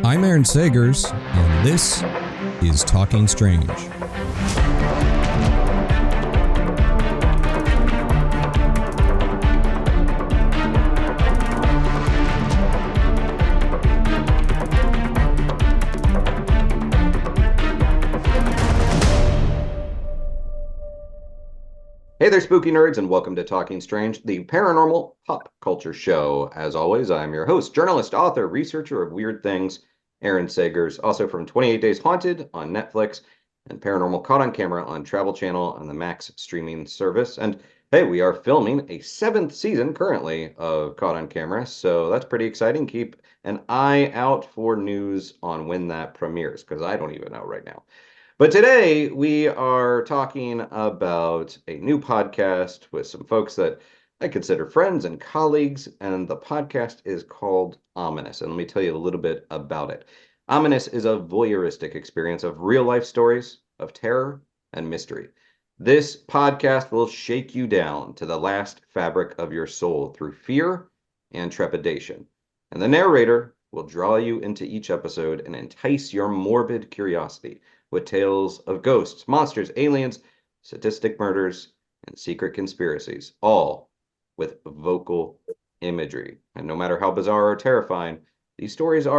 I'm Aaron Sagers, and this is Talking Strange. Hey there, spooky nerds, and welcome to Talking Strange, the Paranormal Pop Culture Show. As always, I'm your host, journalist, author, researcher of weird things, Aaron Sagers, also from 28 Days Haunted on Netflix and Paranormal Caught On Camera on Travel Channel on the Max streaming service. And hey, we are filming a 7th season currently of Caught On Camera, so that's pretty exciting. Keep an eye out for news on when that premieres, because I don't even know right now. But today we are talking about a new podcast with some folks that I consider friends and colleagues, and the podcast is called Ominous. And let me tell you a little bit about it. Ominous is a voyeuristic experience of real-life stories of terror and mystery. This podcast will shake you down to the last fabric of your soul through fear and trepidation. And the narrator will draw you into each episode and entice your morbid curiosity with tales of ghosts, monsters, aliens, sadistic murders, and secret conspiracies, all with vocal imagery. And no matter how bizarre or terrifying, these stories they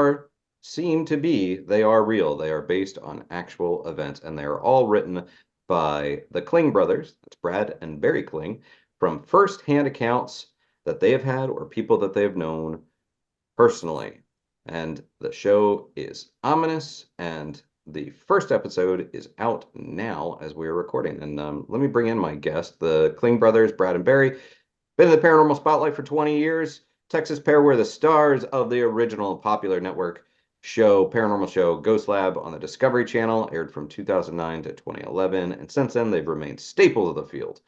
are real. They are based on actual events, and they are all written by the Klinge brothers, that's Brad and Barry Klinge, from first-hand accounts that they have had or people that they have known personally. And the show is Ominous, and the first episode is out now as we are recording. And let me bring in my guest, the Klinge brothers, Brad and Barry. Been in the paranormal spotlight for 20 years. Texas pair were the stars of the original popular network show, Paranormal Show, Ghost Lab on the Discovery Channel, aired from 2009 to 2011. And since then, they've remained staples of the field.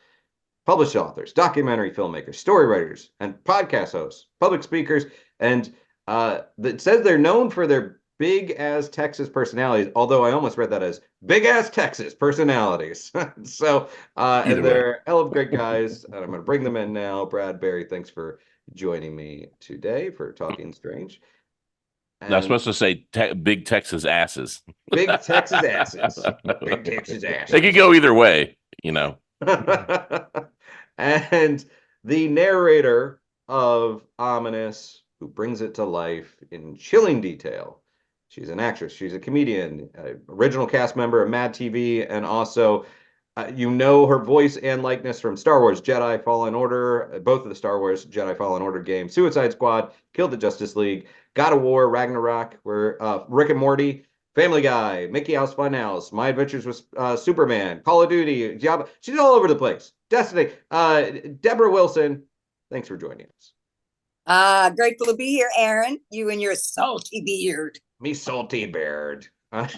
Published authors, documentary filmmakers, story writers, and podcast hosts, public speakers. And it says they're known for their big-ass Texas personalities, although I almost read that as big-ass Texas personalities. So, and they're hell of great guys, and I'm going to bring them in now. Brad, Barry, thanks for joining me today for Talking Strange. And I'm supposed to say big Texas asses. Big Texas asses. Big Texas asses. They could go either way, you know. And the narrator of Ominous, who brings it to life in chilling detail. She's an actress. She's a comedian, original cast member of MADtv, and also, you know her voice and likeness from Star Wars Jedi Fallen Order, both of the Star Wars Jedi Fallen Order games, Suicide Squad, Killed the Justice League, God of War, Ragnarok, Rick and Morty, Family Guy, Mickey Mouse Funhouse, My Adventures with Superman, Call of Duty, Diablo. She's all over the place. Destiny. Debra Wilson, thanks for joining us. Grateful to be here, Aaron. You and your salty beard. Me salty beard. I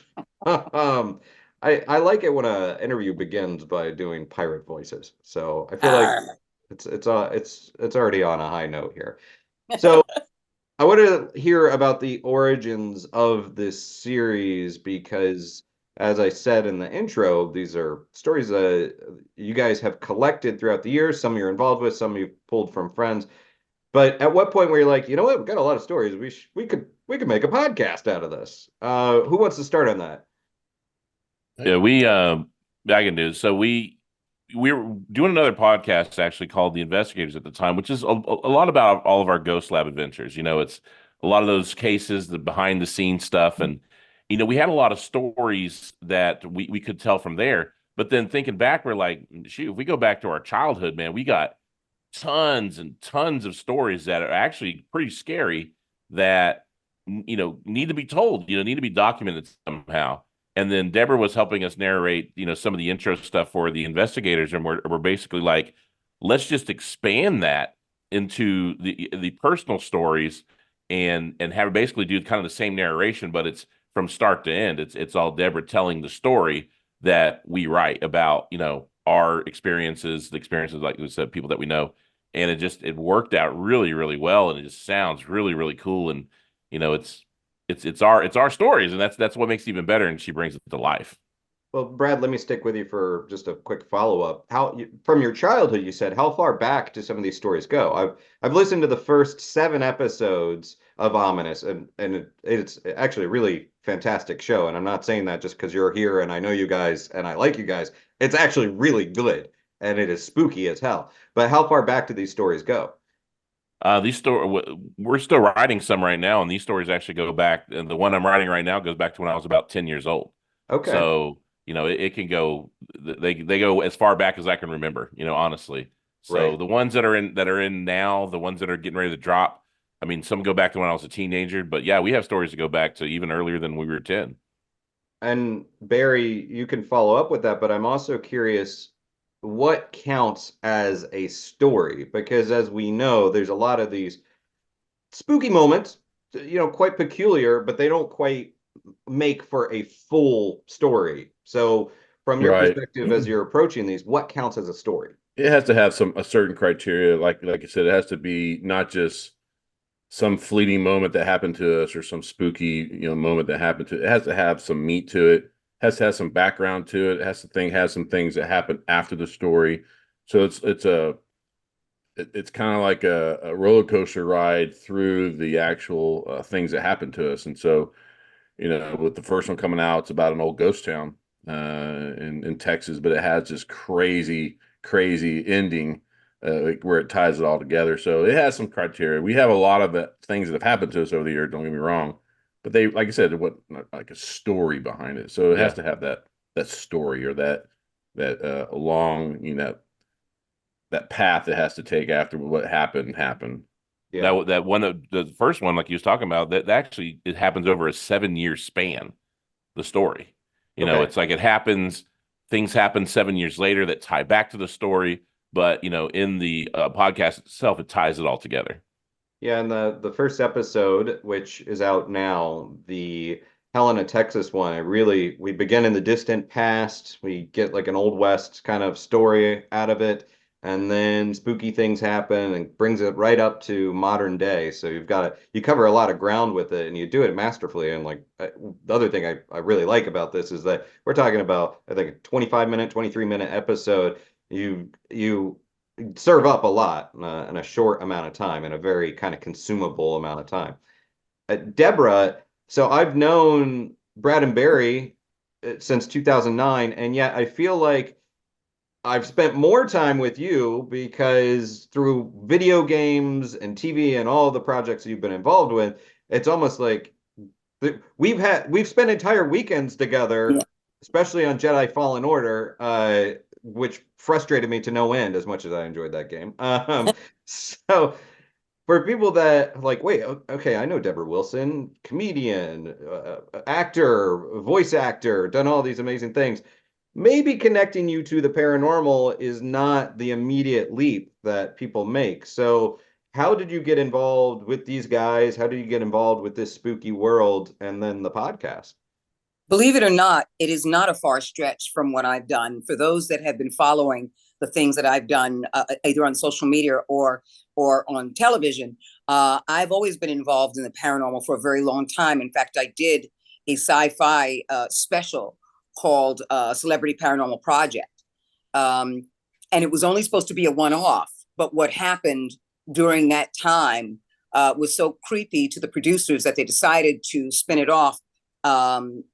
like it when an interview begins by doing pirate voices. So I feel like it's already on a high note here. So I want to hear about the origins of this series because, as I said in the intro, these are stories that you guys have collected throughout the years. Some you're involved with, some you've pulled from friends. But at what point were you like, you know what, we've got a lot of stories. We could make a podcast out of this. Who wants to start on that? Yeah, I can do. So we were doing another podcast actually called The Investigators at the time, which is a lot about all of our Ghost Lab adventures. You know, it's a lot of those cases, the behind the scenes stuff. And, you know, we had a lot of stories that we could tell from there. But then thinking back, we're like, shoot, if we go back to our childhood, man, we got tons and tons of stories that are actually pretty scary that, you know, need to be told, you know, need to be documented somehow. And then Debra was helping us narrate, you know, some of the intro stuff for the investigators. And we're basically like, let's just expand that into the personal stories and have basically do kind of the same narration, but it's from start to end. It's all Debra telling the story that we write about, you know, our experiences, the experiences, like we said, people that we know. And it worked out really, really well. And it just sounds really, really cool. And, you know, it's our stories, and that's what makes it even better. And she brings it to life. Well, Brad, let me stick with you for just a quick follow-up. From your childhood, you said, how far back do some of these stories go? I've listened to the first 7 episodes of Ominous, and it's actually a really fantastic show. And I'm not saying that just because you're here and I know you guys and I like you guys. It's actually really good, and it is spooky as hell. But how far back do these stories go? We're still writing some right now, and these stories actually go back. And the one I'm writing right now goes back to when I was about 10 years old. Okay, So, it can go. They go as far back as I can remember. Honestly. So right. the ones that are in now, the ones that are getting ready to drop. I mean, some go back to when I was a teenager, but yeah, we have stories that go back to even earlier than we were 10. And Barry, you can follow up with that, but I'm also curious what counts as a story? Because as we know, there's a lot of these spooky moments, quite peculiar, but they don't quite make for a full story. So, from your Right. perspective, as you're approaching these, what counts as a story? It has to have a certain criteria. Like I said, it has to be not just some fleeting moment that happened to us or some spooky, moment that happened to it. It has to have some meat to it. It has to have some background to it. It has to have some things that happen after the story. So it's kind of like a roller coaster ride through the actual things that happen to us. And so, with the first one coming out, it's about an old ghost town in Texas, but it has this crazy, crazy ending where it ties it all together. So it has some criteria. We have a lot of things that have happened to us over the years. Don't get me wrong, but they, like I said, what like a story behind it. So it has to have that story or that long, that path it has to take after what happened. Yeah. That one, the first one, like you was talking about, that actually it happens over a 7-year span. The story, Okay. it's like things happen 7 years later that tie back to the story, but in the podcast itself, it ties it all together. Yeah, and the first episode, which is out now, the Helena, Texas one, we begin in the distant past. We get like an Old West kind of story out of it, and then spooky things happen and brings it right up to modern day. So you cover a lot of ground with it, and you do it masterfully. And like the other thing I really like about this is that we're talking about, I think, a 25-minute, 23-minute episode. You serve up a lot in a short amount of time, in a very kind of consumable amount of time. Debra, so I've known Brad and Barry since 2009, and yet I feel like I've spent more time with you because through video games and TV and all the projects you've been involved with, it's almost like we've spent entire weekends together, Yeah. especially on Jedi Fallen Order, which frustrated me to no end as much as I enjoyed that game. So for people that like, wait, okay, I know Debra Wilson, comedian, actor, voice actor, done all these amazing things. Maybe connecting you to the paranormal is not the immediate leap that people make. So how did you get involved with these guys? How did you get involved with this spooky world and then the podcast? Believe it or not, it is not a far stretch from what I've done. For those that have been following the things that I've done, either on social media or on television, I've always been involved in the paranormal for a very long time. In fact, I did a sci-fi special called Celebrity Paranormal Project. And it was only supposed to be a one-off. But what happened during that time was so creepy to the producers that they decided to spin it off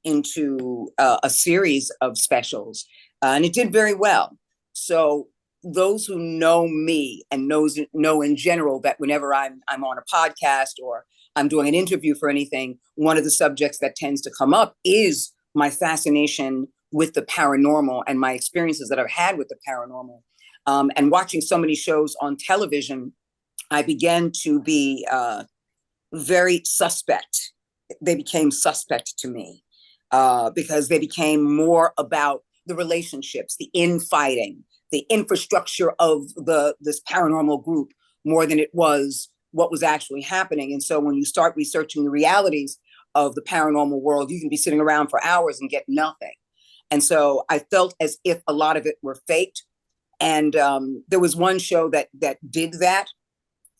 into a series of specials. And it did very well. So those who know me and know in general that whenever I'm on a podcast or I'm doing an interview for anything, one of the subjects that tends to come up is my fascination with the paranormal and my experiences that I've had with the paranormal. And watching so many shows on television, I began to be very suspect. They became suspect to me because they became more about the relationships, the infighting, the infrastructure of this paranormal group more than it was what was actually happening. And so when you start researching the realities of the paranormal world, you can be sitting around for hours and get nothing. And so I felt as if a lot of it were faked. And there was one show that did that.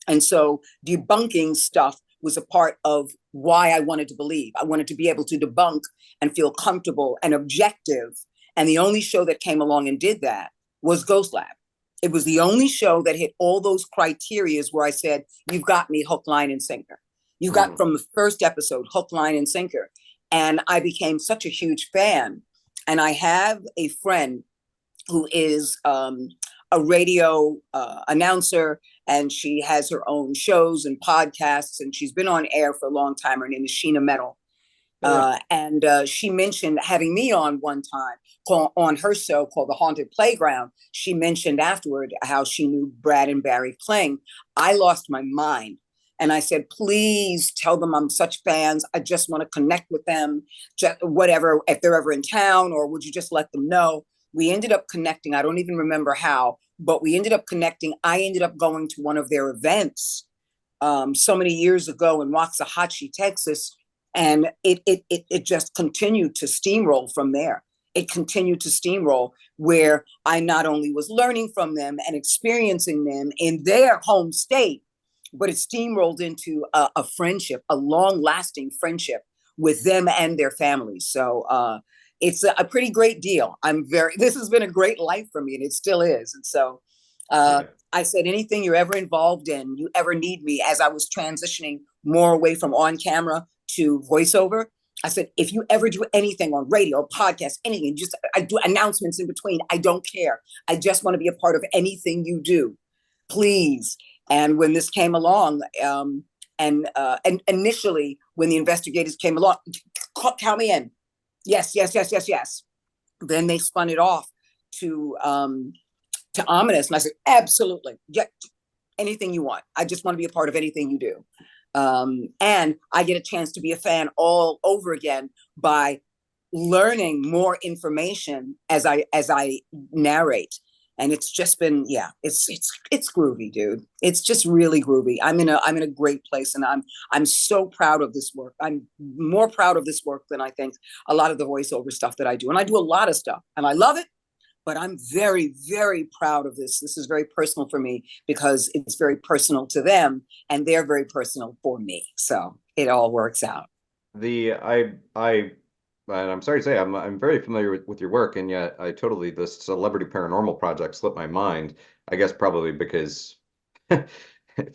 And so debunking stuff was a part of why I wanted to believe. I wanted to be able to debunk and feel comfortable and objective And the only show that came along and did that was Ghost Lab. It was the only show that hit all those criterias where I said, you've got me hook, line, and sinker. You got from the first episode, hook, line, and sinker. And I became such a huge fan. And I have a friend who is a radio announcer, and she has her own shows and podcasts, and she's been on air for a long time. Her name is Sheena Metal. And she mentioned having me on one time on her show called The Haunted Playground. She mentioned afterward how she knew Brad and Barry Klinge. I lost my mind. And I said, please tell them I'm such fans. I just want to connect with them, whatever, if they're ever in town, or would you just let them know? We ended up connecting. I don't even remember how, but we ended up connecting. I ended up going to one of their events so many years ago in Waxahachie, Texas. And it just continued to steamroll from there. It continued to steamroll where I not only was learning from them and experiencing them in their home state, but it steamrolled into a friendship, a long-lasting friendship with them and their families. So it's a pretty great deal. This has been a great life for me, and it still is. And so I said, anything you're ever involved in, you ever need me, as I was transitioning more away from on camera to voiceover, I said, if you ever do anything on radio, podcast, anything, I do announcements in between. I don't care. I just want to be a part of anything you do, please. And when this came along, and initially when the investigators came along, count me in. Yes. Then they spun it off to Ominous, and I said, absolutely, yeah, anything you want. I just want to be a part of anything you do. And I get a chance to be a fan all over again by learning more information as I narrate. And it's just been, it's groovy, dude. It's just really groovy. I'm in a great place, and I'm so proud of this work. I'm more proud of this work than I think a lot of the voiceover stuff that I do. And I do a lot of stuff, and I love it. But I'm very, very proud of this. This is very personal for me because it's very personal to them, and they're very personal for me. So it all works out. And I'm sorry to say, I'm very familiar with your work, and yet the Celebrity Paranormal project slipped my mind. I guess probably because it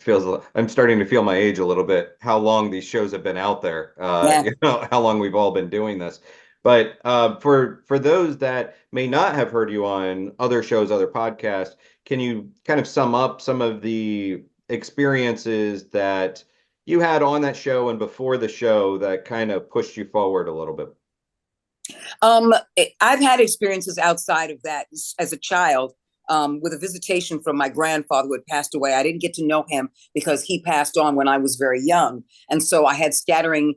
feels, I'm starting to feel my age a little bit, how long these shows have been out there, how long we've all been doing this. But for those that may not have heard you on other shows, other podcasts, can you kind of sum up some of the experiences that you had on that show and before the show that kind of pushed you forward a little bit? I've had experiences outside of that as a child, with a visitation from my grandfather who had passed away. I didn't get to know him because he passed on when I was very young. And so I had scattered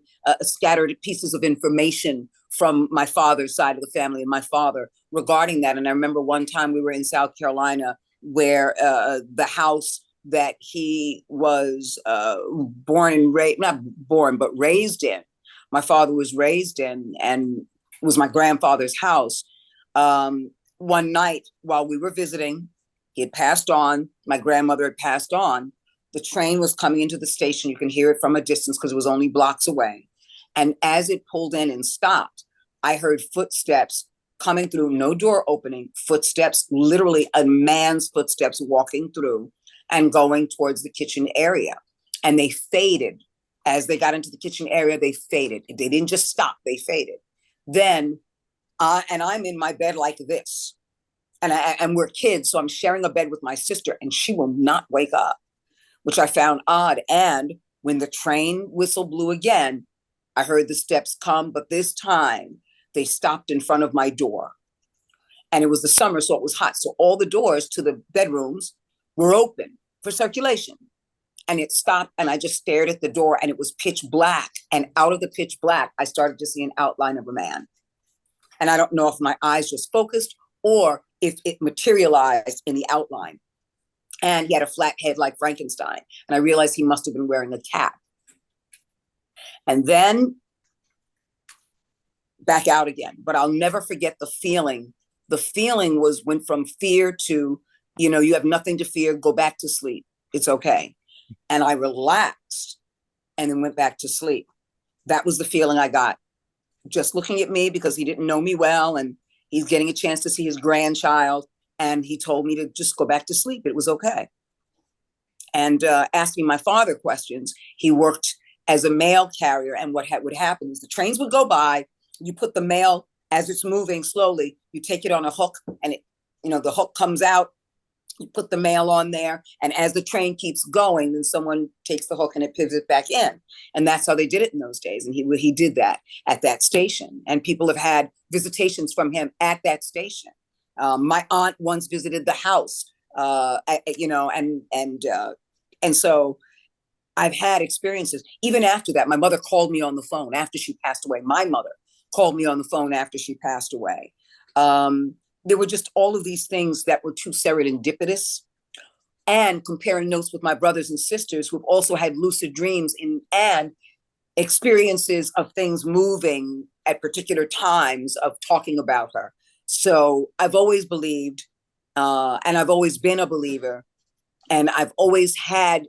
pieces of information from my father's side of the family and my father regarding that. And I remember one time we were in South Carolina where the house that he was raised in, my father was raised in, and was my grandfather's house. One night while we were visiting, he had passed on, my grandmother had passed on. The train was coming into the station. You can hear it from a distance because it was only blocks away. And as it pulled in and stopped, I heard footsteps coming through, no door opening, footsteps, literally a man's footsteps walking through and going towards the kitchen area. And they faded. As they got into the kitchen area, they faded. They didn't just stop, they faded. Then, and I'm in my bed like this, and we're kids, so I'm sharing a bed with my sister, and she will not wake up, which I found odd. And when the train whistle blew again, I heard the steps come, but this time they stopped in front of my door. And it was the summer, so it was hot. So all the doors to the bedrooms were open for circulation. And it stopped, and I just stared at the door, and it was pitch black. And out of the pitch black, I started to see an outline of a man. And I don't know if my eyes just focused or if it materialized in the outline. And he had a flat head like Frankenstein. And I realized he must have been wearing a cap. And then back out again. But I'll never forget the feeling. The feeling went from fear to, you have nothing to fear, go back to sleep. It's okay. And I relaxed and then went back to sleep. That was the feeling I got. Just looking at me because he didn't know me well. And He's getting a chance to see his grandchild, and he told me to just go back to sleep. It was okay. And asking my father questions. He worked as a mail carrier, and what would happen is the trains would go by. You put the mail as it's moving slowly. You take it on a hook, and the hook comes out. You put the mail on there, and as the train keeps going, then someone takes the hook and it pivots back in. And that's how they did it in those days. And he did that at that station. And people have had visitations from him at that station. My aunt once visited the house, and so I've had experiences. Even after that, my mother called me on the phone after she passed away. My mother called me on the phone after she passed away. There were just all of these things that were too serendipitous, and comparing notes with my brothers and sisters who've also had lucid dreams and experiences of things moving at particular times of talking about her. So I've always believed, and I've always been a believer, and I've always had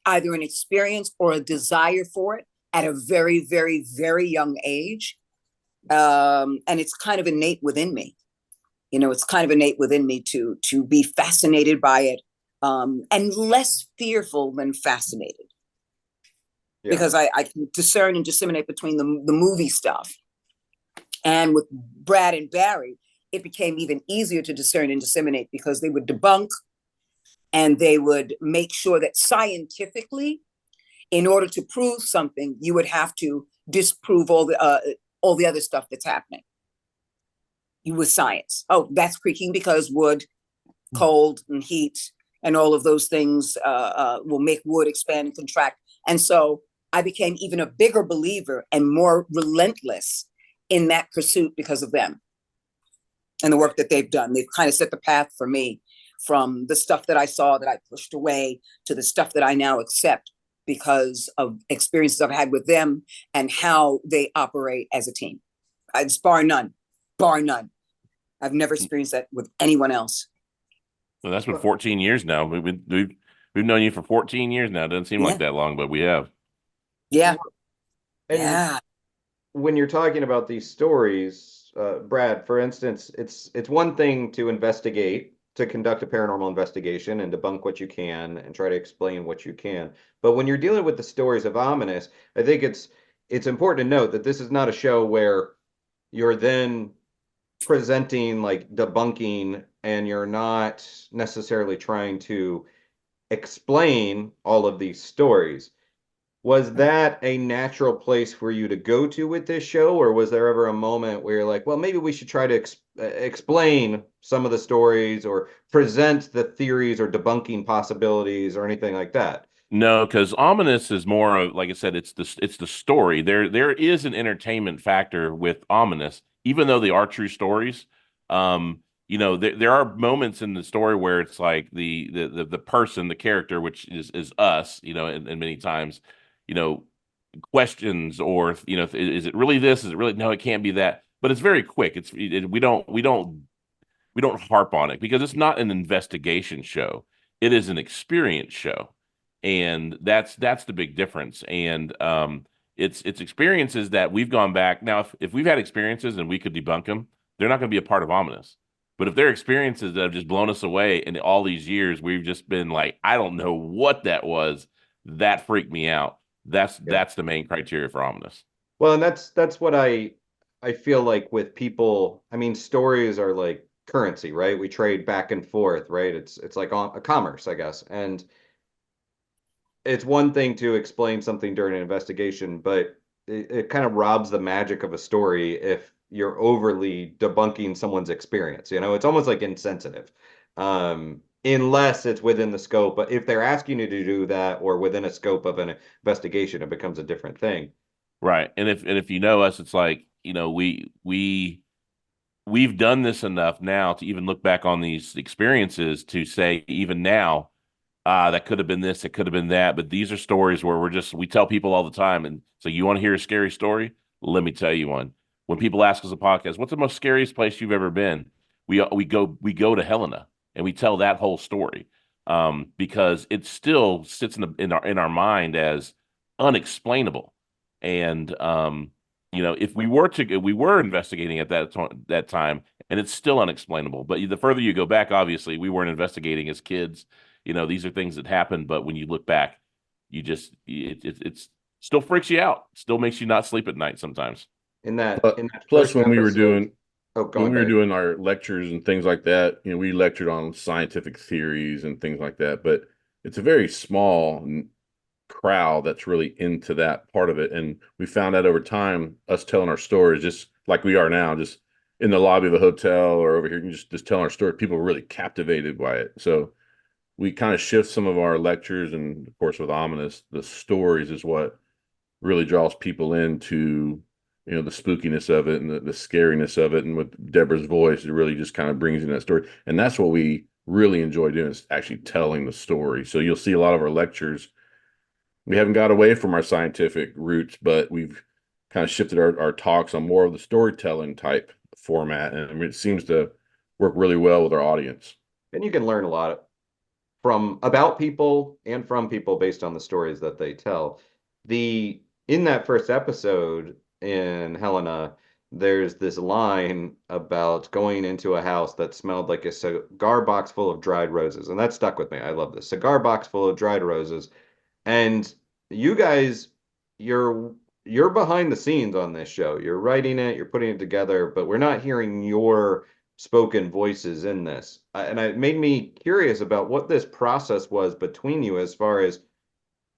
either an experience or a desire for it at a very, very, very young age. And it's kind of innate within me. It's kind of innate within me to be fascinated by it, and less fearful than fascinated. Yeah. Because I can discern and disseminate between the movie stuff. And with Brad and Barry, it became even easier to discern and disseminate because they would debunk, and they would make sure that scientifically, in order to prove something, you would have to disprove all the other stuff that's happening. With science. Oh, that's creaking because wood, cold and heat and all of those things will make wood expand and contract. And so I became even a bigger believer and more relentless in that pursuit because of them and the work that they've done. They've kind of set the path for me from the stuff that I saw that I pushed away to the stuff that I now accept because of experiences I've had with them and how they operate as a team. It's bar none. I've never experienced that with anyone else. Well, that's been 14 years now. We've known you for 14 years now. It doesn't seem like that long, but we have. Yeah. And yeah. When you're talking about these stories, Brad, for instance, it's one thing to conduct a paranormal investigation and debunk what you can and try to explain what you can. But when you're dealing with the stories of ominous, I think it's important to note that this is not a show where you're then presenting like debunking, and you're not necessarily trying to explain all of these stories. Was that a natural place for you to go to with this show, or was there ever a moment where you're like, well, maybe we should try to explain some of the stories or present the theories or debunking possibilities or anything like that? No, because ominous is more of, like I said, it's the story. There is an entertainment factor with ominous, even though they are true stories. There are moments in the story where it's like the person, the character, which is us, and many times, questions or is it really this? Is it really no? It can't be that. But it's very quick. We don't harp on it because it's not an investigation show. It is an experience show. And that's the big difference. And it's experiences that we've gone back. Now, if we've had experiences and we could debunk them, they're not going to be a part of ominous. But if they're experiences that have just blown us away, and all these years we've just been like, I don't know what that was, that freaked me out. That's the main criteria for ominous. Well, and that's what I feel like with people. I mean, stories are like currency, right? We trade back and forth, right? It's like a commerce, I guess. And it's one thing to explain something during an investigation, but it kind of robs the magic of a story if you're overly debunking someone's experience. It's almost like insensitive, unless it's within the scope. But if they're asking you to do that or within a scope of an investigation, it becomes a different thing. Right. And if you know us, it's like, we've done this enough now to even look back on these experiences to say, even now, that could have been this, it could have been that. But these are stories where we tell people all the time. And so, you want to hear a scary story? Let me tell you one. When people ask us a podcast, what's the most scariest place you've ever been? We go to Helena and we tell that whole story, because it still sits in our mind as unexplainable. And if we were investigating at that time, and it's still unexplainable. But the further you go back, obviously, we weren't investigating as kids. These are things that happen, but when you look back, it's still freaks you out. Still makes you not sleep at night sometimes. In that But in that plus, first episode, when we were doing our lectures and things like that, we lectured on scientific theories and things like that. But it's a very small crowd that's really into that part of it. And we found out over time, us telling our stories, just like we are now, just in the lobby of a hotel or over here, just telling our story, people were really captivated by it. So we kind of shift some of our lectures, and of course with Ominous, the stories is what really draws people into the spookiness of it and the scariness of it. And with Debra's voice, it really just kind of brings in that story. And that's what we really enjoy doing, is actually telling the story. So you'll see a lot of our lectures, we haven't got away from our scientific roots, but we've kind of shifted our talks on more of the storytelling type format. And I mean, it seems to work really well with our audience. And you can learn a lot about people and from people based on the stories that they tell. In that first episode in Helena, there's this line about going into a house that smelled like a cigar box full of dried roses, and that stuck with me. I love this cigar box full of dried roses. And you guys, you're behind the scenes on this show. You're writing it, you're putting it together, but we're not hearing your spoken voices in this. And it made me curious about what this process was between you as far as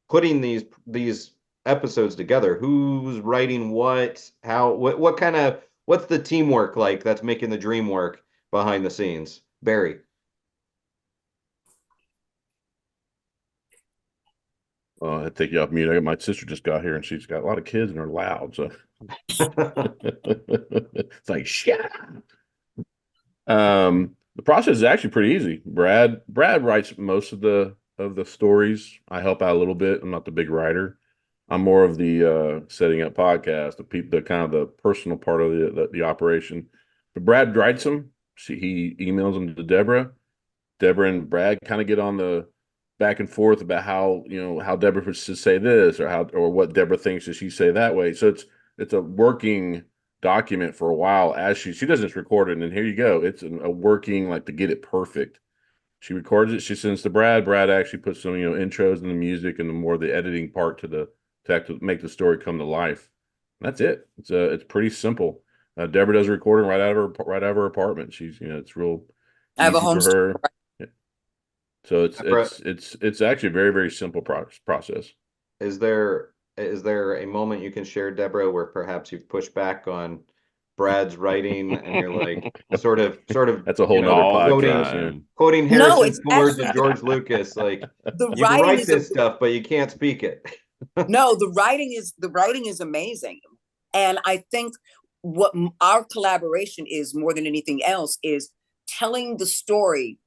putting these episodes together. Who's writing what? How? What's the teamwork like that's making the dream work behind the scenes? Barry. I take you off mute. My sister just got here and she's got a lot of kids and they're loud. So it's like, shut up. The process is actually pretty easy. Brad writes most of the stories. I help out a little bit. I'm not the big writer. I'm more of the setting up podcast, the kind of the personal part of the operation. But Brad writes them. He emails them to Debra. Debra and Brad kind of get on the back and forth about how Debra should say this or what Debra thinks that she say that way. So it's a working document for a while as she doesn't just record it and then here you go. It's a working, like, to get it perfect. She records it, she sends to Brad. Brad actually puts some intros and the music and the more the editing part to actually make the story come to life. That's it. It's pretty simple. Debra does recording right out of her apartment. She's it's real I have a easy home for her. studio. So it's actually a very, very simple process. Is there a moment you can share, Debra, where perhaps you've pushed back on Brad's writing and you're like sort of That's a whole nother podcast. podcast. Quoting No, Harrison it's Ford actually to George Lucas, like, the you can writing write is this stuff, but you can't speak it. no, the writing is amazing. And I think what our collaboration is more than anything else is telling the story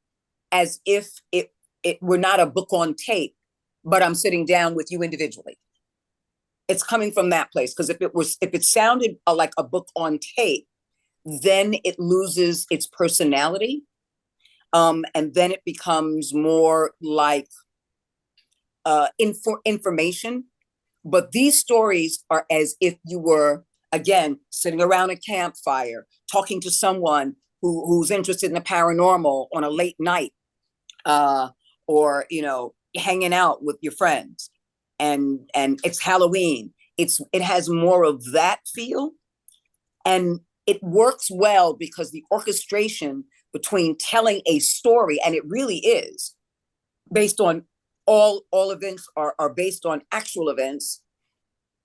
as if it were not a book on tape, but I'm sitting down with you individually. It's coming from that place, because if it sounded like a book on tape, then it loses its personality, and then it becomes more like information. But these stories are as if you were, again, sitting around a campfire talking to someone who's interested in the paranormal on a late night, or hanging out with your friends, and it's Halloween. It has more of that feel, and it works well because the orchestration between telling a story, and it really is based on all events are based on actual events,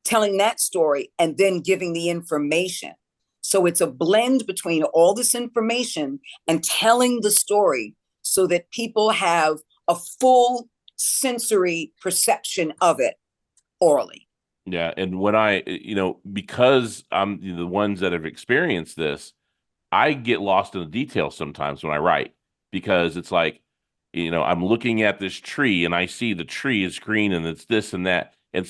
telling that story and then giving the information. So it's a blend between all this information and telling the story so that people have a full sensory perception of it orally. Yeah. And when because I'm the ones that have experienced this, I get lost in the details sometimes when I write, because it's like, I'm looking at this tree and I see the tree is green and it's this and that. And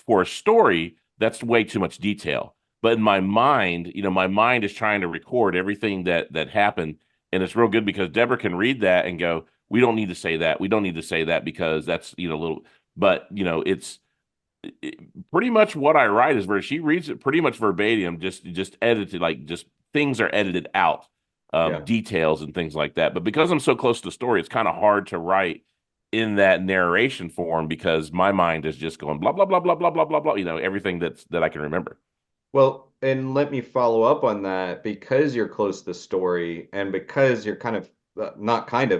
for a story, that's way too much detail. But in my mind, my mind is trying to record everything that happened. And it's real good because Debra can read that and go, we don't need to say that. We don't need to say that because that's, a little, but it's pretty much what I write is where she reads it pretty much verbatim, just edited, like just things are edited out. details and things like that. But because I'm so close to the story, it's kind of hard to write in that narration form because my mind is just going blah blah blah blah blah blah blah blah. Everything that I can remember. Well, and let me follow up on that because you're close to the story and because you're kind of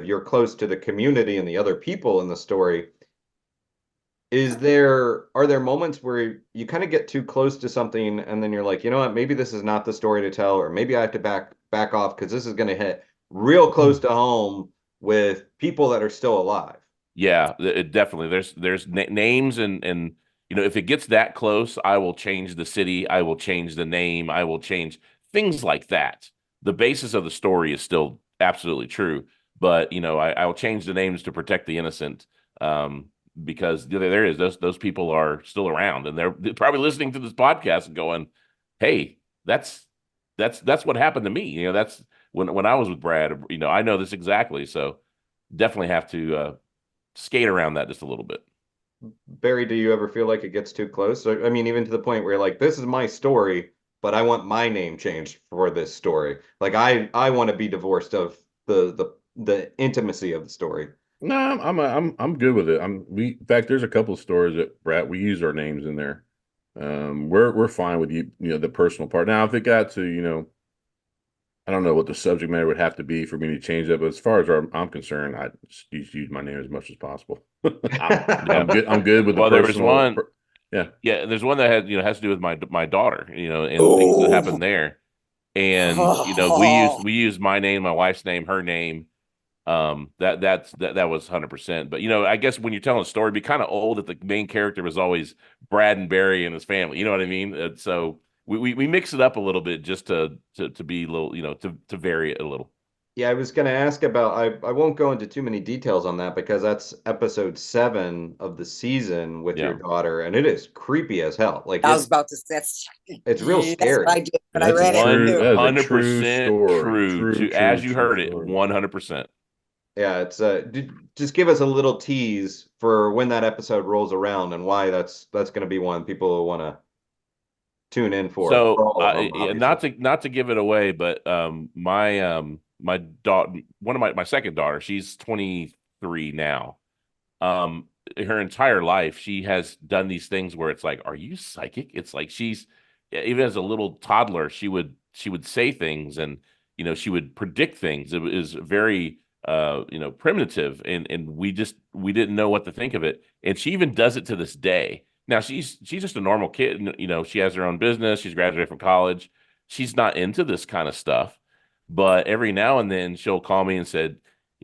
you're close to the community and the other people in the story. Are there moments where you kind of get too close to something and then you're like, you know what, maybe this is not the story to tell, or maybe I have to back off because this is going to hit real close to home with people that are still alive. Yeah, it definitely. There's names and if it gets that close, I will change the city, I will change the name, I will change things like that. The basis of the story is still absolutely true, but I will change the names to protect the innocent. Because there is those people are still around and they're probably listening to this podcast and going, "Hey, that's what happened to me." That's when I was with Brad. I know this exactly. So definitely have to skate around that just a little bit. Barry, do you ever feel like it gets too close? I mean, even to the point where you're like, this is my story, but I want my name changed for this story. Like I want to be divorced of the intimacy of the story. No, I'm good with it. In fact, there's a couple of stories that Brad we use our names in there. We're fine with the personal part. Now, if it got to I don't know what the subject matter would have to be for me to change that, but as far as I'm concerned, I just use my name as much as possible. I'm good. I'm good with the There personal. was one. Yeah. There's one that has to do with my daughter. And things that happened there. And we use my name, my wife's name, her name. That was 100%. But I guess when you're telling a story, it'd be kind of old that the main character was always Brad and Barry and his family. You know what I mean? And so we mix it up a little bit just to be a little, to vary it a little. Yeah, I was going to ask about, I won't go into too many details on that because that's episode 7 of the season with your daughter, and it is creepy as hell. Like I was about to say, it's real scary. That's what I did, but I read it. 100% true. As you heard it, story. 100%. Yeah, it's just give us a little tease for when that episode rolls around and why that's going to be one people will want to tune in for. So them, not to give it away, but my daughter, one of my second daughter, she's 23 now. Her entire life she has done these things where it's like, are you psychic? It's like she's even as a little toddler, she would say things and she would predict things. It was very primitive and we didn't know what to think of it. And she even does it to this day. Now she's just a normal kid. She has her own business. She's graduated from college. She's not into this kind of stuff, but every now and then she'll call me and said,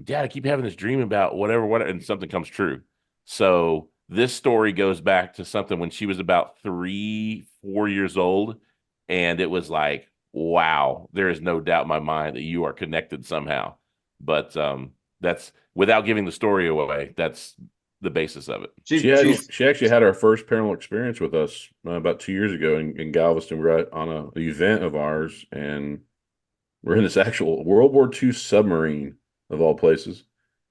"Dad, I keep having this dream about whatever, and something comes true." So this story goes back to something when she was about 3-4 years old. And it was like, wow, there is no doubt in my mind that you are connected somehow. But that's without giving the story away. That's the basis of it. She actually had our first paranormal experience with us about 2 years ago in Galveston. We're on an event of ours, and we're in this actual World War II submarine of all places.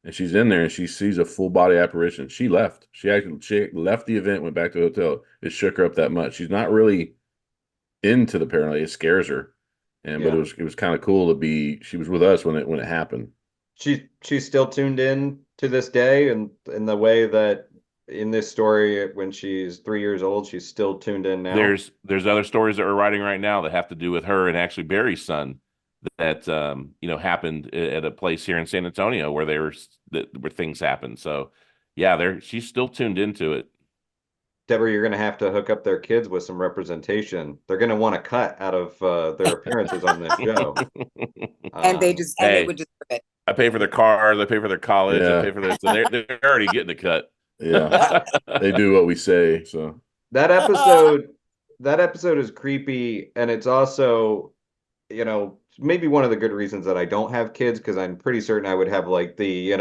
And she's in there, and she sees a full body apparition. She left. She left the event, went back to the hotel. It shook her up that much. She's not really into the paranormal. It scares her, but it was kind of cool to be. She was with us when it happened. She's still tuned in to this day, and in the way that in this story, when she's 3 years old, she's still tuned in now. There's other stories that we're writing right now that have to do with her and actually Barry's son that happened at a place here in San Antonio where where things happened. So yeah, she's still tuned into it. Debra, you're going to have to hook up their kids with some representation. They're going to want to cut out of their appearances on this show. And they would just it. I pay for their cars. I pay for their college. I pay for this. So they're already getting a cut. Yeah, they do what we say. So that episode is creepy, and it's also, maybe one of the good reasons that I don't have kids, because I'm pretty certain I would have like the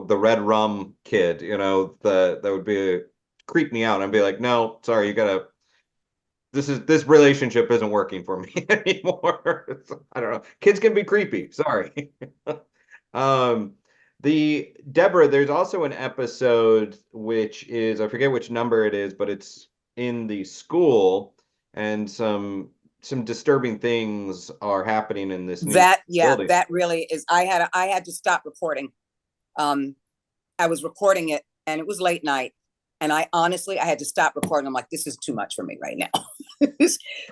red rum kid, that would creep me out. And I'd be like, no, sorry, this relationship isn't working for me anymore. I don't know. Kids can be creepy. Sorry. Debra, there's also an episode which is, I forget which number it is, but it's in the school, and some some disturbing things are happening in this new building. That really is. I had to stop recording. I was recording it, and it was late night, and I had to stop recording. I'm like, this is too much for me right now.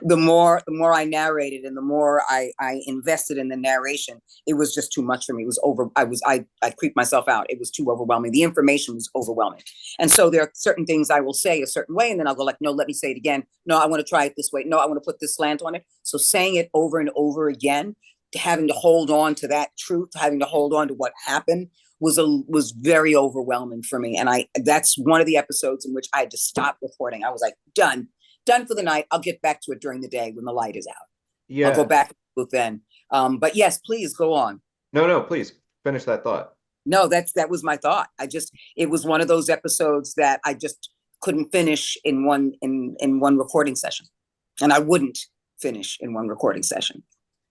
the more I narrated and the more I invested in the narration, it was just too much for me. It was I creeped myself out. It was too overwhelming. The information was overwhelming. And so there are certain things I will say a certain way, and then I'll go like, no, let me say it again. No, I want to try it this way. No, I want to put this slant on it. So saying it over and over again, having to hold on to that truth, having to hold on to what happened was very overwhelming for me. And that's one of the episodes in which I had to stop recording. I was like, done for the night. I'll get back to it during the day when the light is out. Yeah. I'll go back then. But yes, please go on. No, please finish that thought. No, that was my thought. It was one of those episodes that I just couldn't finish in one recording session. And I wouldn't finish in one recording session.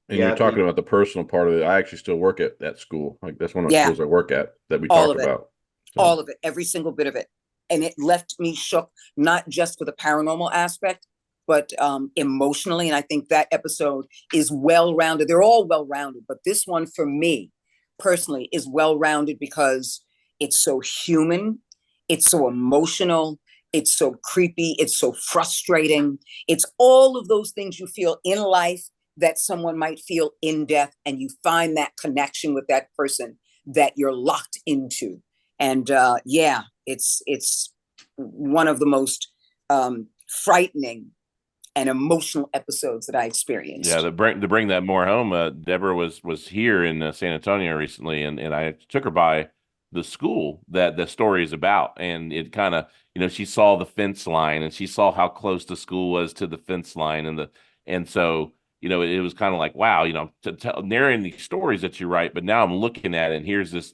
And you're talking about the personal part of it. I actually still work at that school. Like that's one of the schools I work at that we talk about. So. All of it, every single bit of it. And it left me shook, not just for the paranormal aspect, but emotionally. And I think that episode is well-rounded. They're all well-rounded, but this one for me personally is well-rounded because it's so human, it's so emotional, it's so creepy, it's so frustrating. It's all of those things you feel in life that someone might feel in death, and you find that connection with that person that you're locked into. And it's one of the most frightening and emotional episodes that I experienced. Yeah, to bring that more home, Debra was here in San Antonio recently, and I took her by the school that the story is about, and it kind of, she saw the fence line, and she saw how close the school was to the fence line, and so. It was kind of like, wow, narrating these stories that you write, but now I'm looking at it, and here's this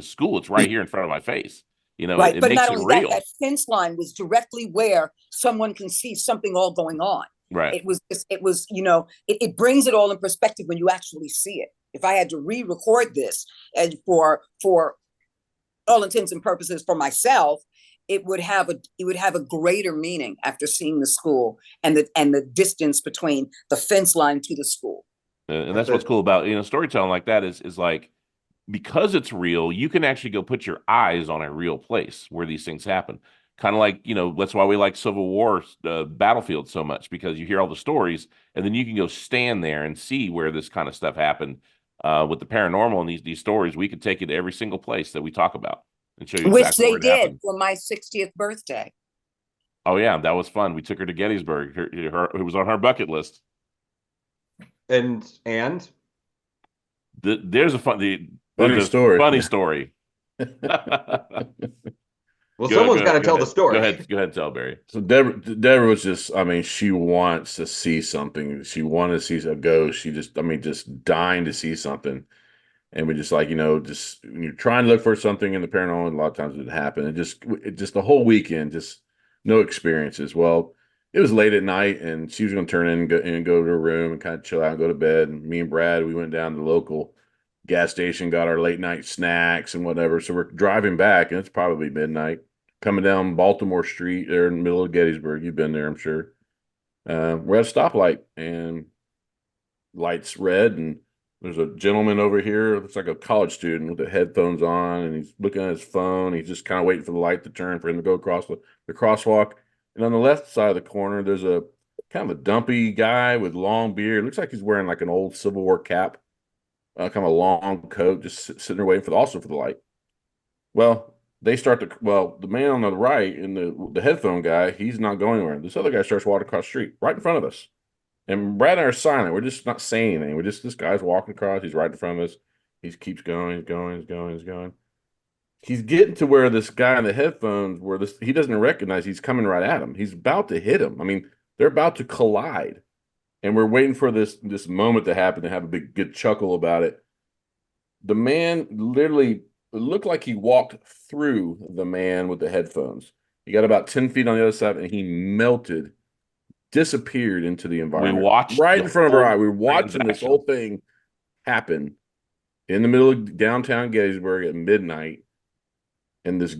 school. It's right here in front of my face. Right, it but makes not it only real. that fence line was directly where someone can see something all going on. Right. It was it brings it all in perspective when you actually see it. If I had to re-record this and for all intents and purposes for myself, it would have a greater meaning after seeing the school and the distance between the fence line to the school. And that's what's cool about storytelling like that is like, because it's real, you can actually go put your eyes on a real place where these things happen. Kind of like, that's why we like Civil War battlefield so much, because you hear all the stories and then you can go stand there and see where this kind of stuff happened. With the paranormal and these stories, we could take it to every single place that we talk about. And show you Which they did happened. for my 60th birthday. Oh yeah, that was fun. We took her to Gettysburg. It was on her bucket list. And there's a funny story. Funny story. Well, someone's got to tell the story. Go ahead, and tell, Barry. So Debra was just, she wants to see something. She wanted to see a ghost. She just dying to see something. And we just just when you're trying to look for something in the paranormal, a lot of times it happened. It just the whole weekend, just no experiences. Well, it was late at night, and she was going to turn in and go to her room and kind of chill out and go to bed. And me and Brad, we went down to the local gas station, got our late night snacks and whatever. So we're driving back, and it's probably midnight, coming down Baltimore Street there in the middle of Gettysburg. You've been there, I'm sure. We're at a stoplight, and light's red, and there's a gentleman over here, looks like a college student with the headphones on, and he's looking at his phone. He's just kind of waiting for the light to turn for him to go across the crosswalk. And on the left side of the corner, there's a kind of a dumpy guy with long beard. Looks like he's wearing like an old Civil War cap, kind of a long coat, just sitting there waiting for the light. Well, the man on the right and the headphone guy, he's not going anywhere. This other guy starts walking across the street right in front of us. And Brad and I are silent. We're just not saying anything. This guy's walking across. He's right in front of us. He keeps going. He's going. He's getting to where this guy in the headphones, he doesn't recognize he's coming right at him. He's about to hit him. I mean, they're about to collide. And we're waiting for this moment to happen, to have a big, good chuckle about it. The man literally looked like he walked through the man with the headphones. He got about 10 feet on the other side, and he melted, disappeared into the environment. We watched right in front of our eye. We were watching this whole thing happen in the middle of downtown Gettysburg at midnight, and this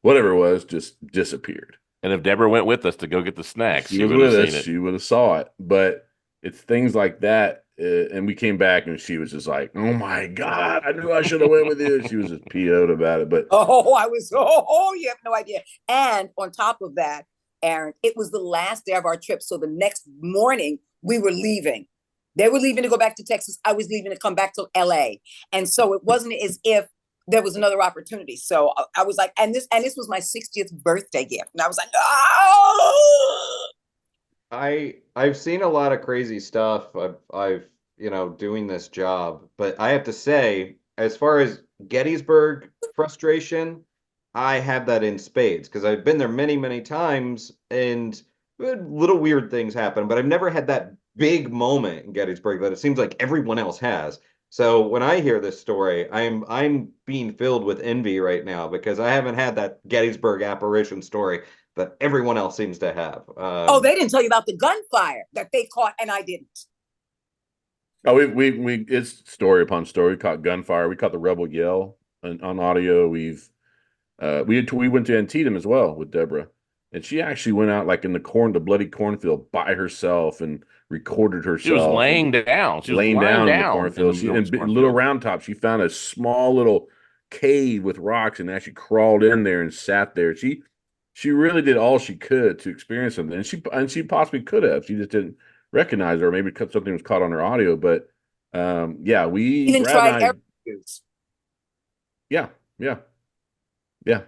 whatever it was just disappeared. And if Debra went with us to go get the snacks, she was with us. She would have saw it. But it's things like that. And we came back and she was just like, "Oh my God, I knew I should have went with you." She was just PO'd about it. But you have no idea. And on top of that, Aaron, it was the last day of our trip. So the next morning we were leaving. They were leaving to go back to Texas. I was leaving to come back to LA. And so it wasn't as if there was another opportunity. So I was like, and this was my 60th birthday gift. And I was like, oh. I've seen a lot of crazy stuff. I've doing this job, but I have to say, as far as Gettysburg frustration, I have that in spades because I've been there many, many times and little weird things happen, but I've never had that big moment in Gettysburg that it seems like everyone else has. So when I hear this story, I'm being filled with envy right now because I haven't had that Gettysburg apparition story that everyone else seems to have. Oh, they didn't tell you about the gunfire that they caught, and I didn't. oh, we it's story upon story. We caught gunfire. We caught the rebel yell on audio. We went to Antietam as well with Debra, and she actually went out like in the bloody cornfield by herself and recorded herself. She was laying down. She was laying down in the cornfield. In Little Round Top, she found a small little cave with rocks and actually crawled in there and sat there. She really did all she could to experience something, and she possibly could have. She just didn't recognize her, or maybe something was caught on her audio. But yeah, we even tried air cues. Yeah.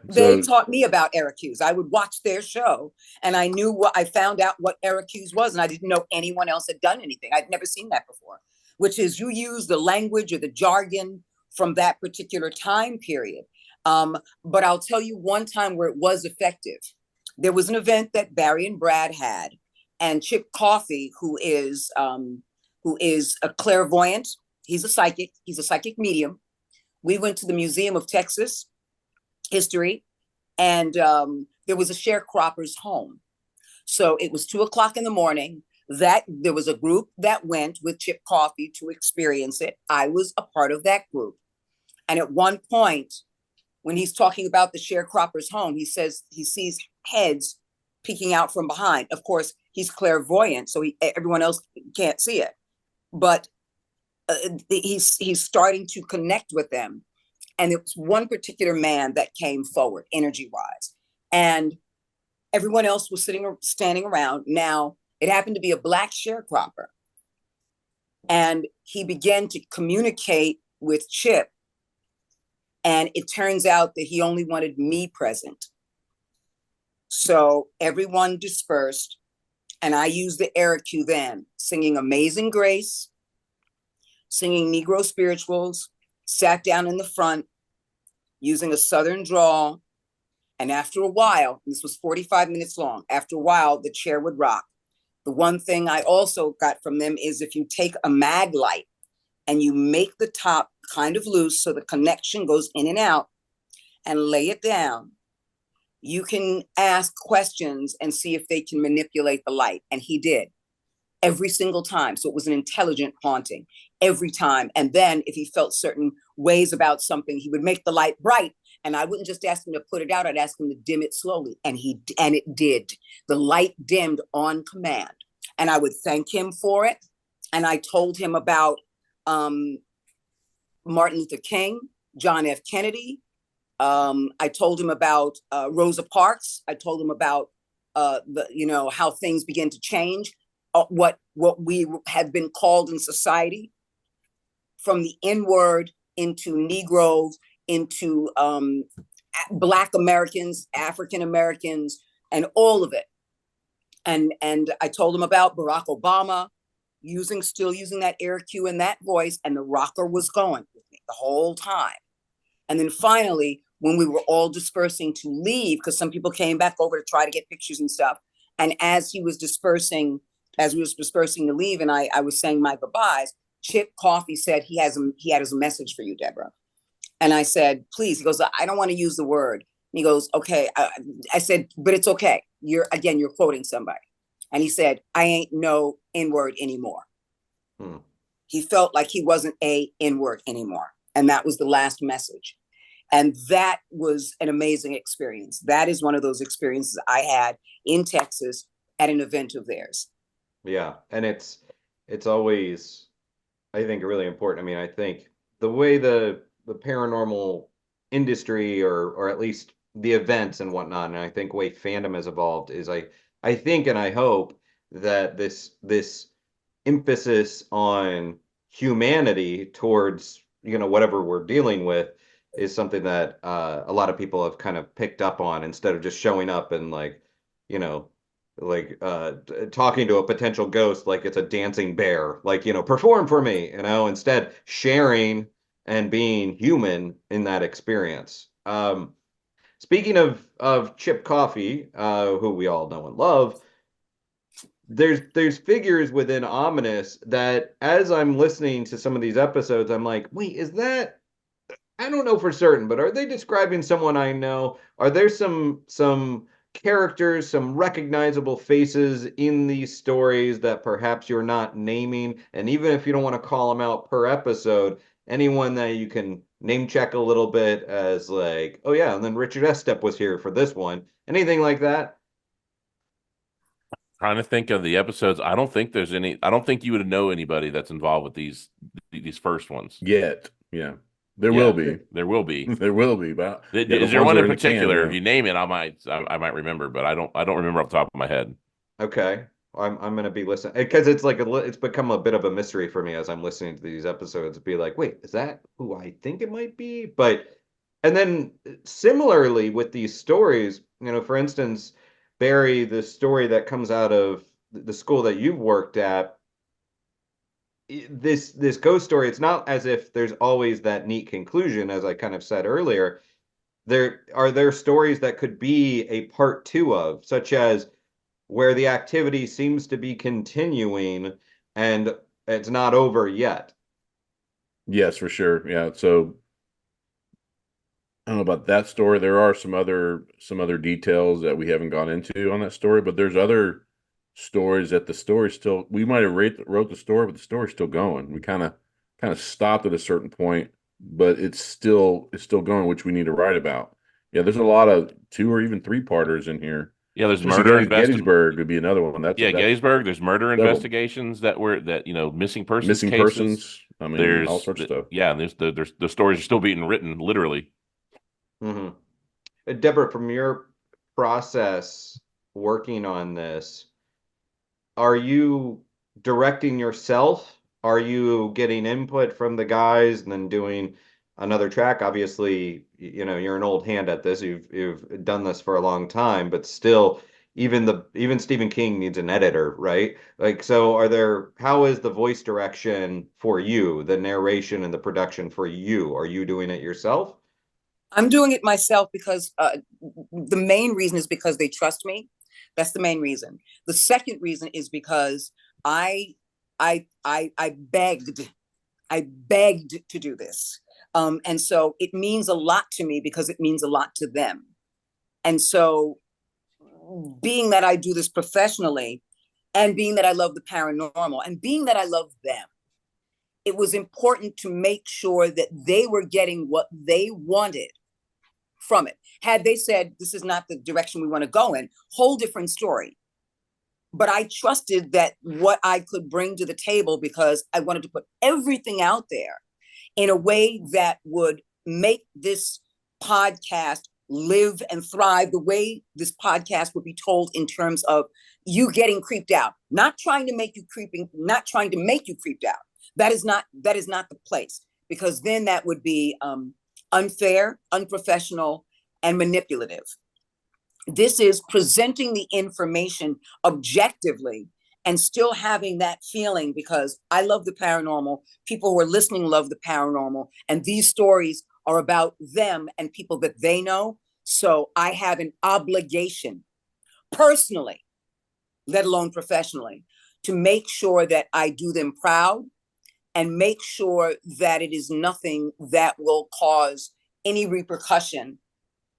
They taught me about air cues. I would watch their show, and I found out what air cues was, and I didn't know anyone else had done anything. I'd never seen that before. Which is you use the language or the jargon from that particular time period. But I'll tell you one time where it was effective. There was an event that Barry and Brad had, and Chip Coffey, who is a clairvoyant, he's a psychic medium. We went to the Museum of Texas History, and there was a sharecropper's home. So it was 2:00 in the morning. That there was a group that went with Chip Coffey to experience it. I was a part of that group. And at one point, when he's talking about the sharecropper's home, he says he sees heads peeking out from behind. Of course, he's clairvoyant, so everyone else can't see it. But he's starting to connect with them. And it was one particular man that came forward, energy-wise. And everyone else was standing around. Now, it happened to be a Black sharecropper. And he began to communicate with Chip. And it turns out that he only wanted me present. So everyone dispersed, and I used the air cue then, singing Amazing Grace, singing Negro spirituals, sat down in the front, using a Southern drawl. And after a while, this was 45 minutes long, after a while, the chair would rock. The one thing I also got from them is if you take a mag light and you make the top kind of loose so the connection goes in and out and lay it down, you can ask questions and see if they can manipulate the light. And he did every single time. So it was an intelligent haunting every time. And then if he felt certain ways about something, he would make the light bright. And I wouldn't just ask him to put it out. I'd ask him to dim it slowly. And it did. The light dimmed on command. And I would thank him for it. And I told him about Martin Luther King, John F. Kennedy. I told him about Rosa Parks. I told him about how things begin to change, what we have been called in society, from the N-word into Negroes, into Black Americans, African Americans, and all of it. And I told him about Barack Obama still using that air cue and that voice, and the rocker was going with me the whole time. And then finally, when we were all dispersing to leave, because some people came back over to try to get pictures and stuff, and as we was dispersing to leave, and I was saying my goodbyes, Chip Coffey said he had a message for you, Debra. And I said, please. He goes, I don't want to use the word. And he goes, okay. I said, but it's okay. You're quoting somebody. And he said, I ain't no N-word anymore. He felt like he wasn't a N-word anymore. And that was the last message. And that was an amazing experience. That is one of those experiences I had in Texas at an event of theirs. Yeah. And it's always, I think, really important. I mean, I think the way the paranormal industry, or at least the events and whatnot, and I think way fandom has evolved is I think and I hope that this emphasis on humanity towards, whatever we're dealing with is something that a lot of people have kind of picked up on, instead of just showing up and like, you know, talking to a potential ghost like it's a dancing bear, like, perform for me, instead sharing and being human in that experience. Speaking of Chip Coffey, who we all know and love, there's figures within Ominous that, as I'm listening to some of these episodes, I'm like, wait, is that, I don't know for certain, but are they describing someone I know? Are there some characters, some recognizable faces in these stories that perhaps you're not naming? And even if you don't want to call them out per episode, anyone that you can name check a little bit as like, oh yeah, and then Richard Estep was here for this one. Anything like that? Trying to think of the episodes. I don't think there's any. I don't think you would know anybody that's involved with these first ones Yet. Yeah. There Yeah, will be. There will be. There will be. But Is yeah, the there ones one that in are the can, particular? yeah. If you name it, I might remember, but I don't remember off the top of my head. Okay. I'm gonna be listening because it's like it's become a bit of a mystery for me as I'm listening to these episodes. Be like, wait, is that who I think it might be? But and then similarly with these stories, for instance, Barry, the story that comes out of the school that you've worked at, this ghost story, it's not as if there's always that neat conclusion, as I kind of said earlier. There stories that could be a part two of, such as where the activity seems to be continuing and it's not over yet. Yes, for sure. Yeah. So I don't know about that story. There are some other details that we haven't gone into on that story, but there's other stories that the story still, we might have wrote the story, but the story's still going. We kind of stopped at a certain point, but it's still going, which we need to write about. Yeah, there's a lot of 2 or even 3-parters in here. Yeah, there's Especially murder Gettysburg would be another one. That's Gettysburg. There's murder several. investigations that missing persons Missing cases. persons. I mean, There's all sorts of stuff. Yeah, and there's the stories are still being written, literally. Mm-hmm. Deborah, from your process working on this, are you directing yourself? Are you getting input from the guys and then doing another track? Obviously, you're an old hand at this. You've done this for a long time, but still, even Stephen King needs an editor, right? Like, so how is the voice direction for you, the narration and the production for you? Are you doing it yourself? I'm doing it myself because the main reason is because they trust me. That's the main reason. The second reason is because I begged to do this. And so it means a lot to me because it means a lot to them. And so being that I do this professionally, and being that I love the paranormal, and being that I love them, it was important to make sure that they were getting what they wanted from it. Had they said, this is not the direction we want to go in, whole different story. But I trusted that what I could bring to the table, because I wanted to put everything out there in a way that would make this podcast live and thrive the way this podcast would be told, in terms of you getting creeped out, not trying to make you creeped out. That is not the place, because then that would be unfair, unprofessional, and manipulative. This is presenting the information objectively and still having that feeling, because I love the paranormal. People who are listening love the paranormal. And these stories are about them and people that they know. So I have an obligation personally, let alone professionally, to make sure that I do them proud and make sure that it is nothing that will cause any repercussion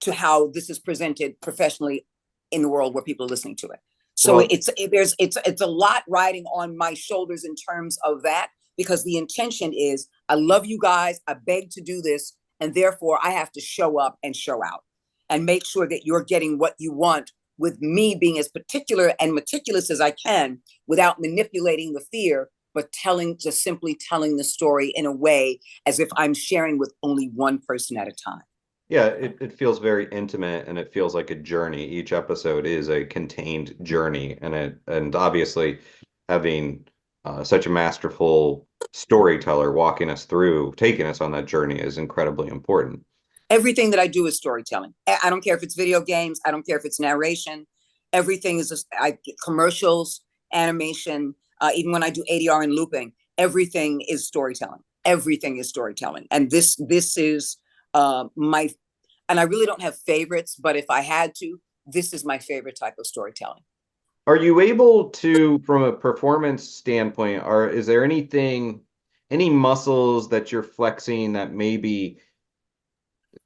to how this is presented professionally in the world where people are listening to it. So Well, it's a lot riding on my shoulders in terms of that, because the intention is, I love you guys, I beg to do this, and therefore I have to show up and show out and make sure that you're getting what you want, with me being as particular and meticulous as I can without manipulating the fear, but just simply telling the story in a way as if I'm sharing with only one person at a time. Yeah, it feels very intimate, and it feels like a journey. Each episode is a contained journey, and obviously having such a masterful storyteller walking us through, taking us on that journey is incredibly important. Everything that I do is storytelling. I don't care if it's video games. I don't care if it's narration. Everything is commercials, animation, even when I do ADR and looping, everything is storytelling. Everything is storytelling. And this is and I really don't have favorites, but if I had to, this is my favorite type of storytelling. Are you able to, from a performance standpoint, is there any muscles that you're flexing that maybe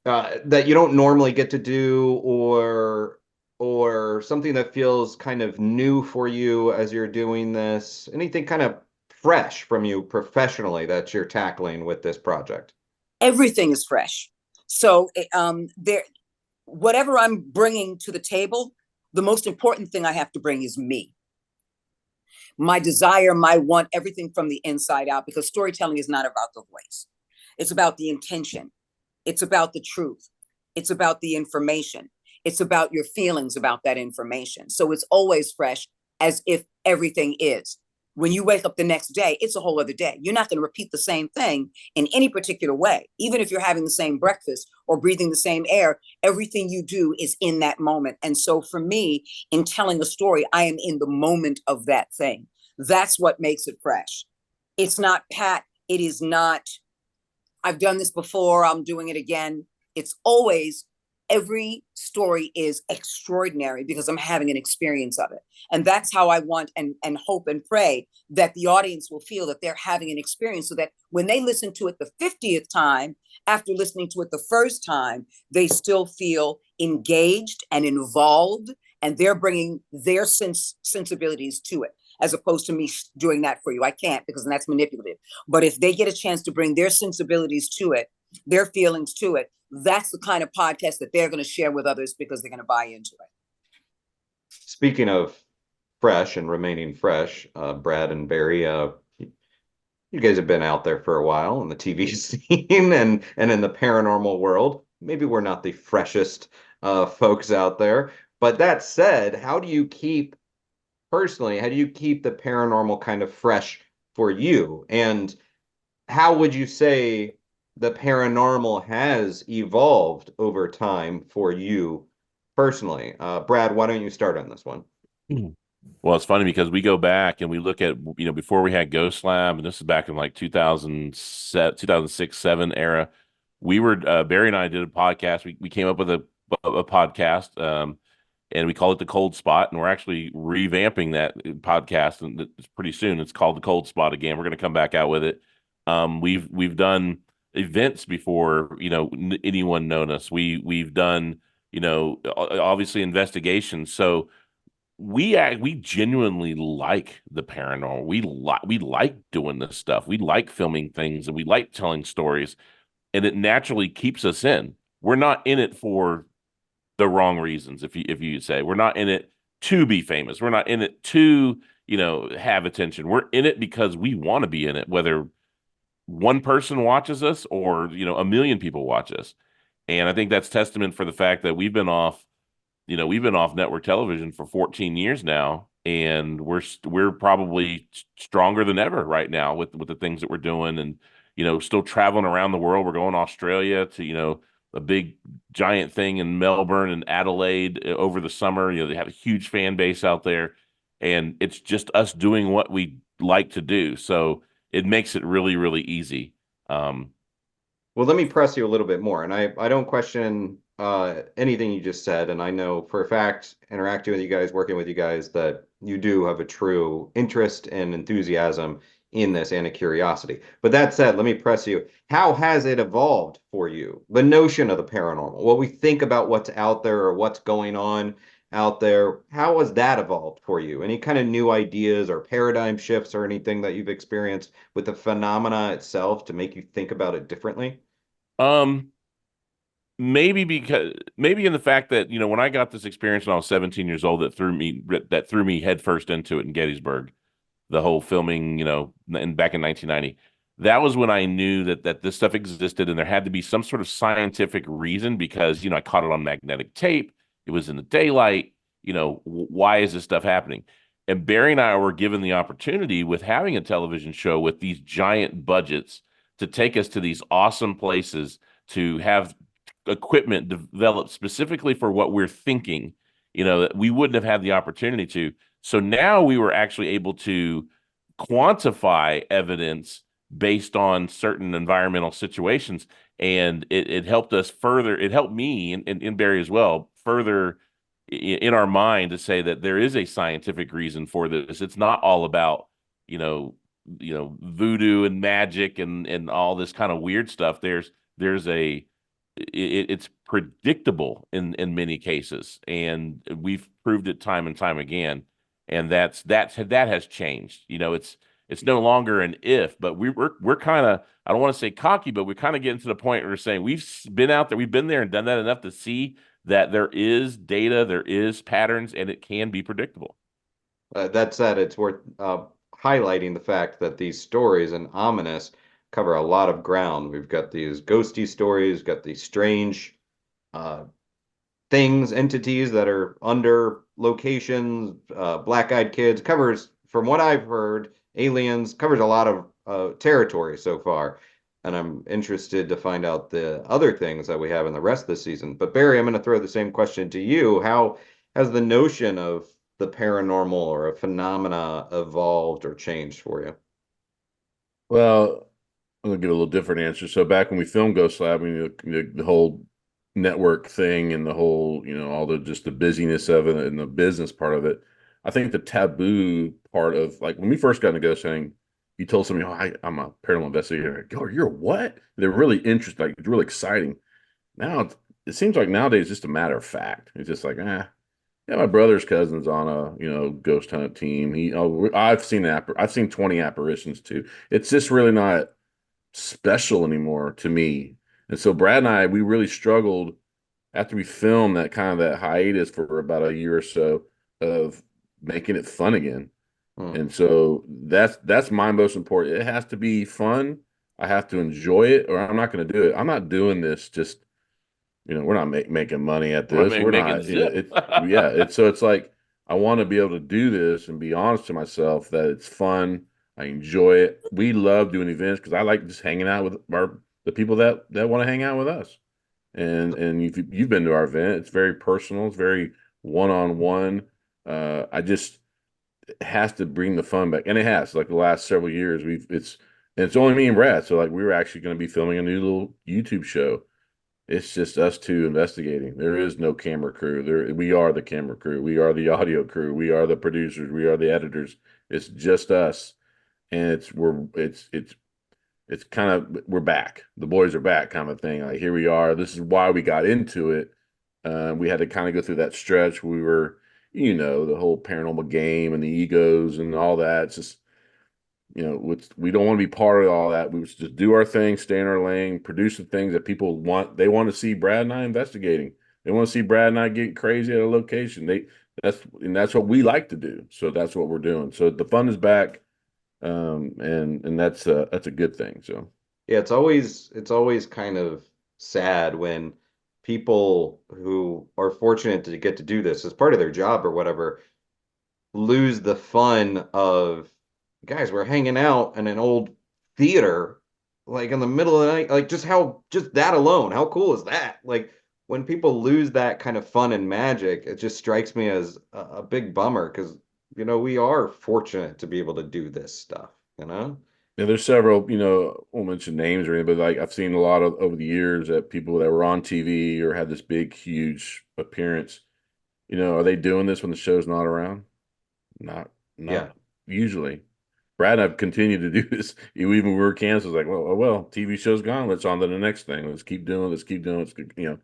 that you don't normally get to do, or something that feels kind of new for you as you're doing this? Anything kind of fresh from you professionally that you're tackling with this project? Everything is fresh. So whatever I'm bringing to the table, the most important thing I have to bring is me. My desire, my want, everything from the inside out, because storytelling is not about the voice. It's about the intention. It's about the truth. It's about the information. It's about your feelings about that information. So it's always fresh, as if everything is. When you wake up the next day, it's a whole other day. You're not going to repeat the same thing in any particular way. Even if you're having the same breakfast or breathing the same air, everything you do is in that moment. And so for me, in telling a story, I am in the moment of that thing. That's what makes it fresh. It's not pat. It is not, I've done this before, I'm doing it again. It's always, every story is extraordinary because I'm having an experience of it. And that's how I want and hope and pray that the audience will feel that they're having an experience, so that when they listen to it the 50th time, after listening to it the first time, they still feel engaged and involved, and they're bringing their sensibilities to it, as opposed to me doing that for you. I can't, because that's manipulative. But if they get a chance to bring their sensibilities to it, their feelings to it, that's the kind of podcast that they're going to share with others, because they're going to buy into it. Speaking of fresh and remaining fresh, Brad and Barry, you guys have been out there for a while in the TV scene and in the paranormal world. Maybe we're not the freshest folks out there, but that said, how do you keep the paranormal kind of fresh for you? And how would you say the paranormal has evolved over time for you personally? Brad, why don't you start on this one? Well, it's funny because we go back and we look at, before we had Ghost Lab, and this is back in like 2006, 7 era. We were, Barry and I did a podcast. We came up with a podcast, and we call it The Cold Spot. And we're actually revamping that podcast, and it's pretty soon. It's called The Cold Spot again. We're going to come back out with it. We've done events before, anyone known us. We've done, obviously investigations. So we genuinely like the paranormal. We like doing this stuff. We like filming things, and we like telling stories, and it naturally keeps us in. We're not in it for the wrong reasons. If you say, we're not in it to be famous. We're not in it to, have attention. We're in it because we want to be in it, whether one person watches us or, a million people watch us. And I think that's testament for the fact that we've been off network television for 14 years now, and we're probably stronger than ever right now with the things that we're doing, and still traveling around the world. We're going to Australia to a big giant thing in Melbourne and Adelaide over the summer. They have a huge fan base out there, and it's just us doing what we like to do. So it makes it really, really easy. Well, let me press you a little bit more, and I don't question anything you just said, and I know for a fact, interacting with you guys, working with you guys, that you do have a true interest and enthusiasm in this, and a curiosity. But that said, let me press you. How has it evolved for you? The notion of the paranormal, what we think about what's out there or what's going on out there, how has that evolved for you? Any kind of new ideas or paradigm shifts or anything that you've experienced with the phenomena itself to make you think about it differently? Maybe in the fact that, when I got this experience when I was 17 years old, that threw me headfirst into it in Gettysburg, the whole filming, back in 1990. That was when I knew that this stuff existed, and there had to be some sort of scientific reason because, I caught it on magnetic tape. It was in the daylight. Why is this stuff happening? And Barry and I were given the opportunity with having a television show with these giant budgets to take us to these awesome places, to have equipment developed specifically for what we're thinking, that we wouldn't have had the opportunity to. So now we were actually able to quantify evidence based on certain environmental situations. And it helped us further, it helped me and Barry as well, further in our mind to say that there is a scientific reason for this. It's not all about, voodoo and magic and all this kind of weird stuff. It's predictable in many cases, and we've proved it time and time again. And that has changed. It's no longer an if, but we're kind of, I don't want to say cocky, but we're kind of getting to the point where we're saying we've been out there, we've been there and done that enough to see that there is data, there is patterns, and it can be predictable. That said, it's worth highlighting the fact that these stories and ominous cover a lot of ground. We've got these ghosty stories, got these strange things, entities that are under locations, black-eyed kids, covers, from what I've heard, aliens, covers a lot of territory so far. And I'm interested to find out the other things that we have in the rest of the season. But Barry, I'm going to throw the same question to you. How has the notion of the paranormal or a phenomena evolved or changed for you? Well, I'm gonna give a little different answer. So back when we filmed Ghost Lab, the whole network thing and the whole, all the just the busyness of it and the business part of it, I think the taboo part of, like, when we first got into ghost hunting, you told somebody, "Oh, I'm a paranormal investigator." Go, "You're what?" They're really interested, like it's really exciting. Now it seems like nowadays it's just a matter of fact. It's just like, yeah, my brother's cousin's on a ghost hunt team. I've seen 20 apparitions too. It's just really not special anymore to me. And so Brad and I, we really struggled after we filmed that hiatus for about a year or so of making it fun again. And so that's my most important. It has to be fun. I have to enjoy it, or I'm not going to do it. I'm not doing this just, we're not making money at this. We're not. It's like, I want to be able to do this and be honest to myself that it's fun. I enjoy it. We love doing events because I like just hanging out with the people that want to hang out with us. And you've been to our event, it's very personal. It's very one-on-one. It has to bring the fun back, and it has. Like the last several years, it's only me and Brad. So like we were actually going to be filming a new little YouTube show. It's just us two investigating. There is no camera crew. We are the camera crew. We are the audio crew. We are the producers. We are the editors. It's just us, and it's kind of, we're back. The boys are back, kind of a thing. Like, here we are. This is why we got into it. We had to kind of go through that stretch where we were, the whole paranormal game and the egos and all that. It's just, we don't want to be part of all that. We just do our thing, stay in our lane, produce the things that people want. They want to see Brad and I investigating. They want to see Brad and I get crazy at a location. That's what we like to do. So that's what we're doing. So the fun is back. And that's a good thing. So yeah, it's always kind of sad when people who are fortunate to get to do this as part of their job or whatever lose the fun of, guys, we're hanging out in an old theater like in the middle of the night. Like, just that alone, how cool is that? Like, when people lose that kind of fun and magic, it just strikes me as a big bummer because we are fortunate to be able to do this stuff, Yeah, there's several, won't mention names or anything, but like I've seen a lot of over the years that people that were on TV or had this big, huge appearance, are they doing this when the show's not around? Not Yeah. Usually. Brad and I've continued to do this. Even when we were canceled, like, well, TV show's gone. Let's on to the next thing. Let's keep doing it.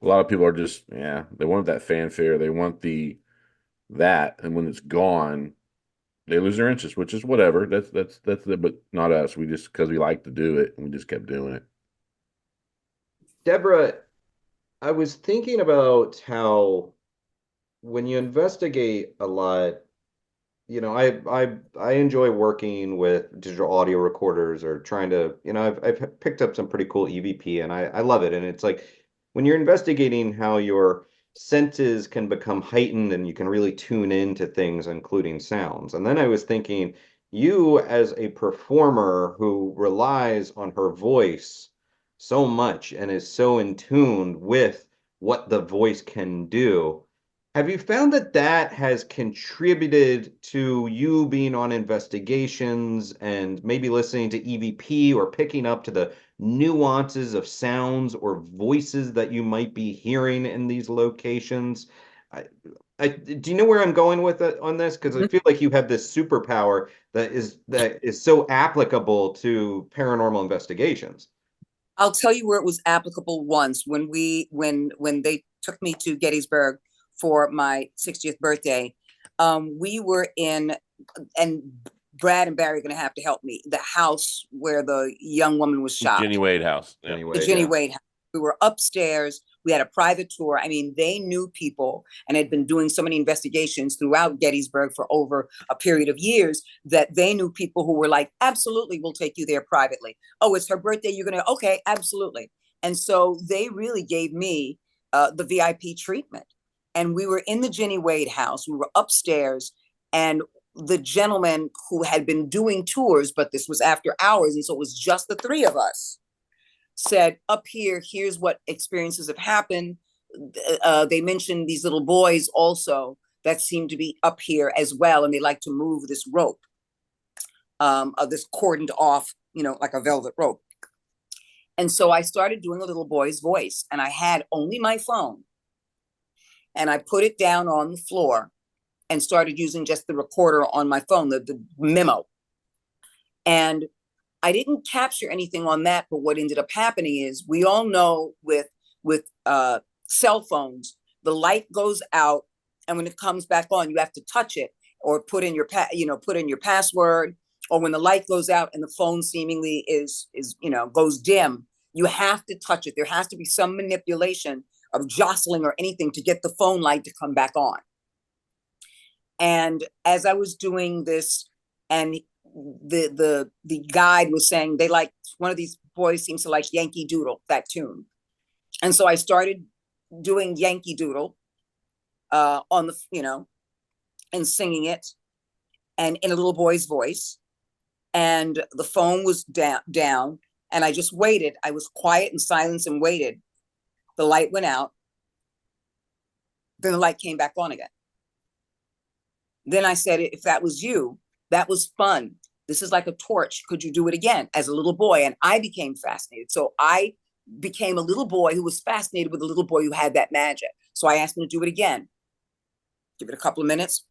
A lot of people are just, they want that fanfare. They want that. And when it's gone, they lose their interest, which is whatever. That's it, but not us. We just, because we like to do it, and we just kept doing it. Debra, I was thinking about how when you investigate a lot, I enjoy working with digital audio recorders or trying to, I've picked up some pretty cool EVP and I love it. And it's like when you're investigating how your senses can become heightened and you can really tune into things, including sounds. And then I was thinking, you as a performer who relies on her voice so much and is so in tune with what the voice can do. Have you found that that has contributed to you being on investigations and maybe listening to EVP or picking up to the nuances of sounds or voices that you might be hearing in these locations? Do you know where I'm going with it on this? Because I feel like you have this superpower that is so applicable to paranormal investigations. I'll tell you where it was applicable once when they took me to Gettysburg for my 60th birthday. We were in, and Brad and Barry are going to have to help me, the house where the young woman was shot. Jenny Wade house. Yeah. The Jenny Wade house. We were upstairs. We had a private tour. I mean, they knew people and had been doing so many investigations throughout Gettysburg for over a period of years that they knew people who were like, absolutely, we'll take you there privately. Oh, it's her birthday. You're going to, okay, absolutely. And so they really gave me the VIP treatment. And we were in the Jenny Wade house. We were upstairs, and the gentleman who had been doing tours, but this was after hours, and so it was just the three of us, said, up here, here's what experiences have happened. They mentioned these little boys also that seem to be up here as well, and they like to move this rope, this cordoned off, like a velvet rope. And so I started doing a little boy's voice, and I had only my phone. And I put it down on the floor and started using just the recorder on my phone, the memo. And I didn't capture anything on that, but what ended up happening is, we all know with cell phones, the light goes out, and when it comes back on, you have to touch it or put in your password. Or when the light goes out and the phone seemingly is goes dim, you have to touch it. There has to be some manipulation of jostling or anything to get the phone light to come back on. And as I was doing this, and the guide was saying one of these boys seems to like Yankee Doodle, that tune. And so I started doing Yankee Doodle on the, and singing it, and in a little boy's voice. And the phone was down, and I just waited. I was quiet and silent and waited. The light went out. Then the light came back on again. Then I said, if that was you, that was fun. This is like a torch. Could you do it again as a little boy? And I became fascinated. So I became a little boy who was fascinated with a little boy who had that magic. So I asked him to do it again. Give it a couple of minutes.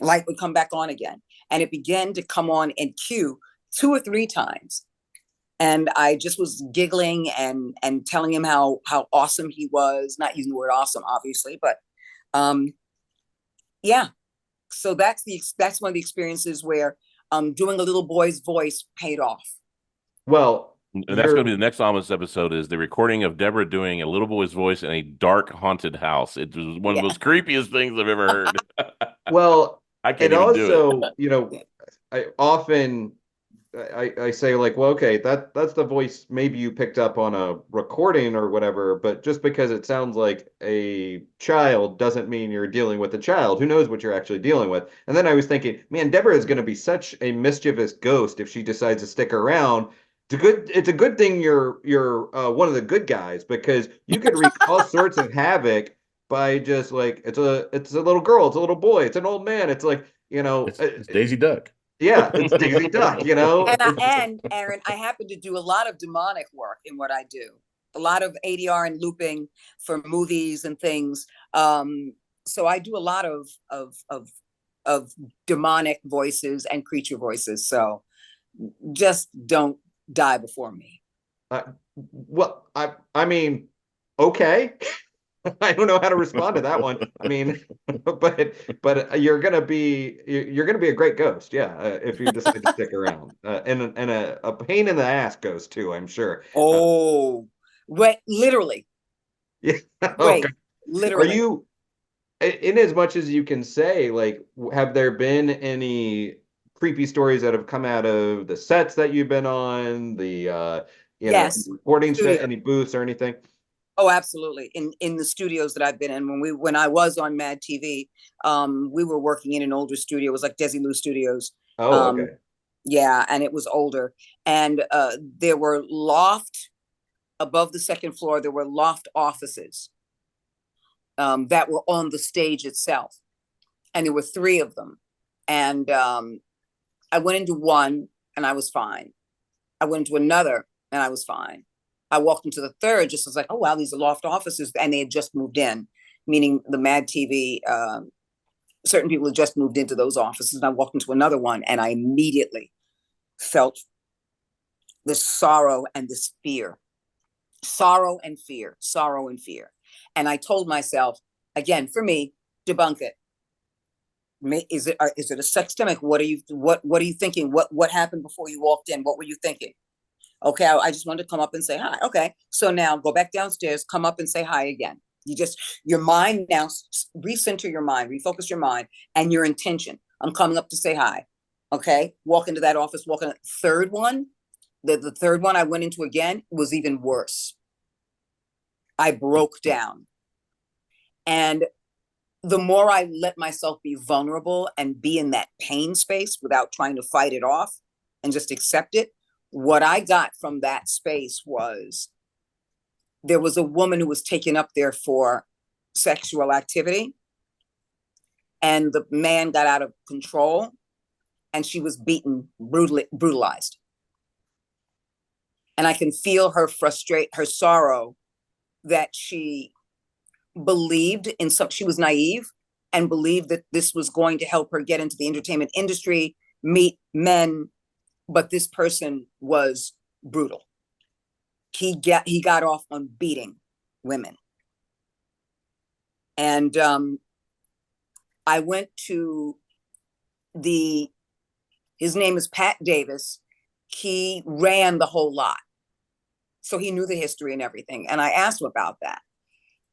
Light would come back on again. And it began to come on in cue 2 or 3 times. And I just was giggling and telling him how awesome he was, not using the word awesome, obviously, but yeah. So that's one of the experiences where doing a little boy's voice paid off. Well, and that's going to be the next ominous episode, is the recording of Debra doing a little boy's voice in a dark haunted house. It was one of the most creepiest things I've ever heard. Well, I can't and even do also, I often I say like, well, okay, that's the voice maybe you picked up on a recording or whatever, but just because it sounds like a child doesn't mean you're dealing with a child. Who knows what you're actually dealing with? And then I was thinking, man, Debra is going to be such a mischievous ghost if she decides to stick around. It's a good thing you're one of the good guys, because you could wreak all sorts of havoc by just like, it's a little girl, it's a little boy, it's an old man, it's like, it's Daisy Duck. Yeah, it's Daisy Duck, And Aaron, I happen to do a lot of demonic work in what I do. A lot of ADR and looping for movies and things. So I do a lot of demonic voices and creature voices. So just don't die before me. Well, I mean, okay. I don't know how to respond to that one. I mean, but you're gonna be a great ghost, yeah, if you decide to stick around, and a pain in the ass ghost too, I'm sure. Oh, wait, literally. Yeah. Wait, literally. in as much as you can say, like, have there been any creepy stories that have come out of the sets that you've been on, Yes. recording Studio. any booths or anything? Oh, absolutely. In the studios that I've been in, when I was on MADtv, we were working in an older studio. It was like Desilu Studios. Oh, okay. Yeah, and it was older. And there were loft above the second floor. There were loft offices that were on the stage itself, and there were 3 of them. And I went into one, and I was fine. I went into another, and I was fine. I walked into the third, just was like, oh wow, these are loft offices, and they had just moved in, meaning the MADtv. Certain people had just moved into those offices, and I walked into another one, and I immediately felt this sorrow and this fear, sorrow and fear, sorrow and fear. And I told myself, again, for me, debunk it. Is it a sex demic? What are you thinking? What happened before you walked in? What were you thinking? Okay, I just wanted to come up and say hi. Okay, so now go back downstairs, come up and say hi again. Your mind now, recenter your mind, refocus your mind and your intention. I'm coming up to say hi. Okay, walk into that office, third one, the third one I went into again was even worse. I broke down. And the more I let myself be vulnerable and be in that pain space without trying to fight it off and just accept it, what I got from that space was there was a woman who was taken up there for sexual activity, and the man got out of control and she was beaten, brutalized. And I can feel her her sorrow, that she believed in she was naive and believed that this was going to help her get into the entertainment industry, meet men, but this person was brutal. He got off on beating women. And I went to his name is Pat Davis. He ran the whole lot. So he knew the history and everything. And I asked him about that.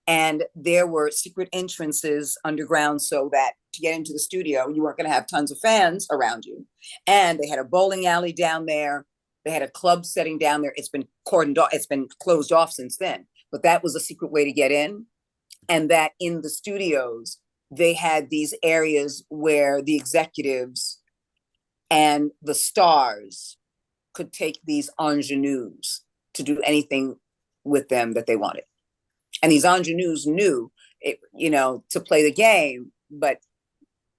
And there were secret entrances underground so that to get into the studio, you weren't going to have tons of fans around you. And they had a bowling alley down there. They had a club setting down there. It's been cordoned off. It's been closed off since then. But that was a secret way to get in. And that in the studios, they had these areas where the executives and the stars could take these ingenues to do anything with them that they wanted. And these ingenues knew it, to play the game, but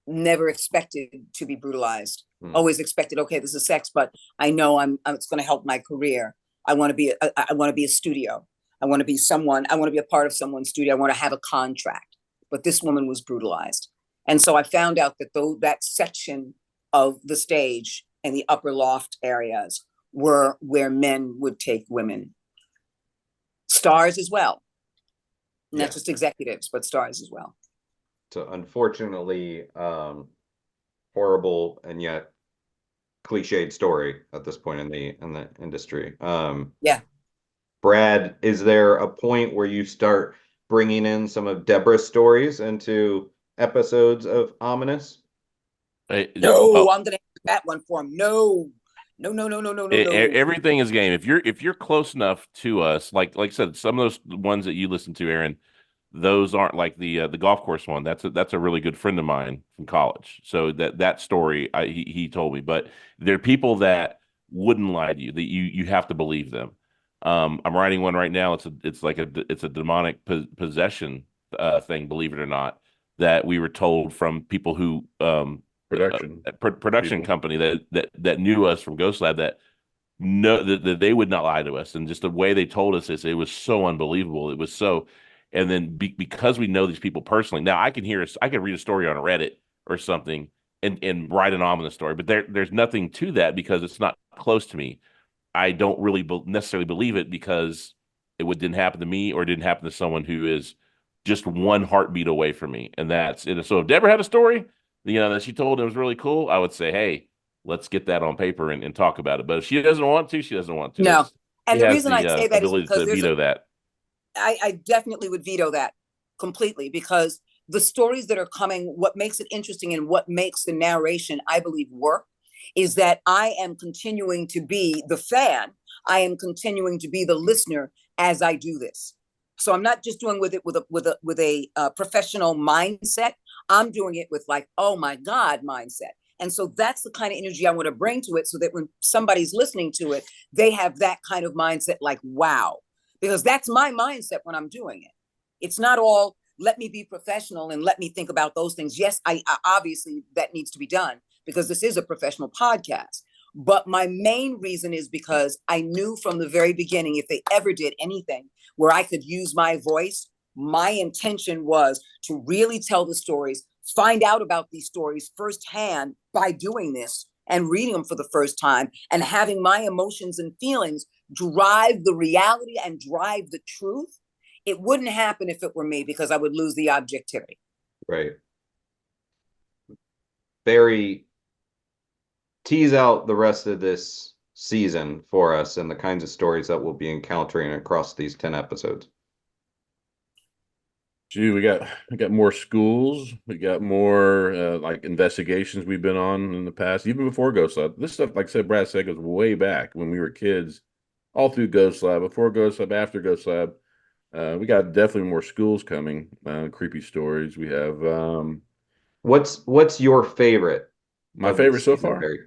never expected to be brutalized. Always expected, okay, this is sex, but I know it's going to help my career. I want to be a studio. I want to be someone. I want to be a part of someone's studio. I want to have a contract. But this woman was brutalized. And so I found out that that section of the stage and the upper loft areas were where men would take women. Stars as well. Not just executives, but stars as well. So unfortunately, horrible and yet cliched story at this point in the industry. Brad, is there a point where you start bringing in some of Debra's stories into episodes of Ominous? No, I'm going to answer that one for him. No. Everything is game. If you're close enough to us, like I said, some of those ones that you listen to, Aaron, those aren't like the golf course one. That's a really good friend of mine from college. So that story he told me. But there are people that wouldn't lie to you, that you have to believe them. I'm writing one right now. It's a demonic possession thing, believe it or not, that we were told from people who production company that knew us from Ghost Lab, that that they would not lie to us, and just the way they told us this, it was so unbelievable. It was so, and then because we know these people personally, now I can read a story on Reddit or something and write an ominous story, but there's nothing to that because it's not close to me. I don't really necessarily believe it because didn't happen to me or didn't happen to someone who is just one heartbeat away from me, and that's it. So if Debra had a story, that she told, it was really cool, I would say, hey, let's get that on paper and talk about it. But if she doesn't want to, she doesn't want to. No. And the reason I say that is because to veto that. I definitely would veto that completely, because the stories that are coming, what makes it interesting and what makes the narration, I believe, work is that I am continuing to be the fan. I am continuing to be the listener as I do this. So I'm not just doing with it with a professional mindset. I'm doing it with like, oh my God, mindset. And so that's the kind of energy I want to bring to it, so that when somebody's listening to it, they have that kind of mindset, like, wow, because that's my mindset when I'm doing it. It's not all, let me be professional and let me think about those things. Yes, I obviously that needs to be done because this is a professional podcast. But my main reason is because I knew from the very beginning, if they ever did anything where I could use my voice, my intention was to really tell the stories, find out about these stories firsthand by doing this and reading them for the first time and having my emotions and feelings drive the reality and drive the truth. It wouldn't happen if it were me, because I would lose the objectivity. Right. Barry, tease out the rest of this season for us and the kinds of stories that we'll be encountering across these 10 episodes. Gee, we got more schools. We got more like investigations we've been on in the past, even before Ghost Lab. This stuff, like I said, Brad said, goes way back when we were kids, all through Ghost Lab, before Ghost Lab, after Ghost Lab. We got definitely more schools coming, creepy stories. We have what's your favorite? My favorite so season, far. Barry?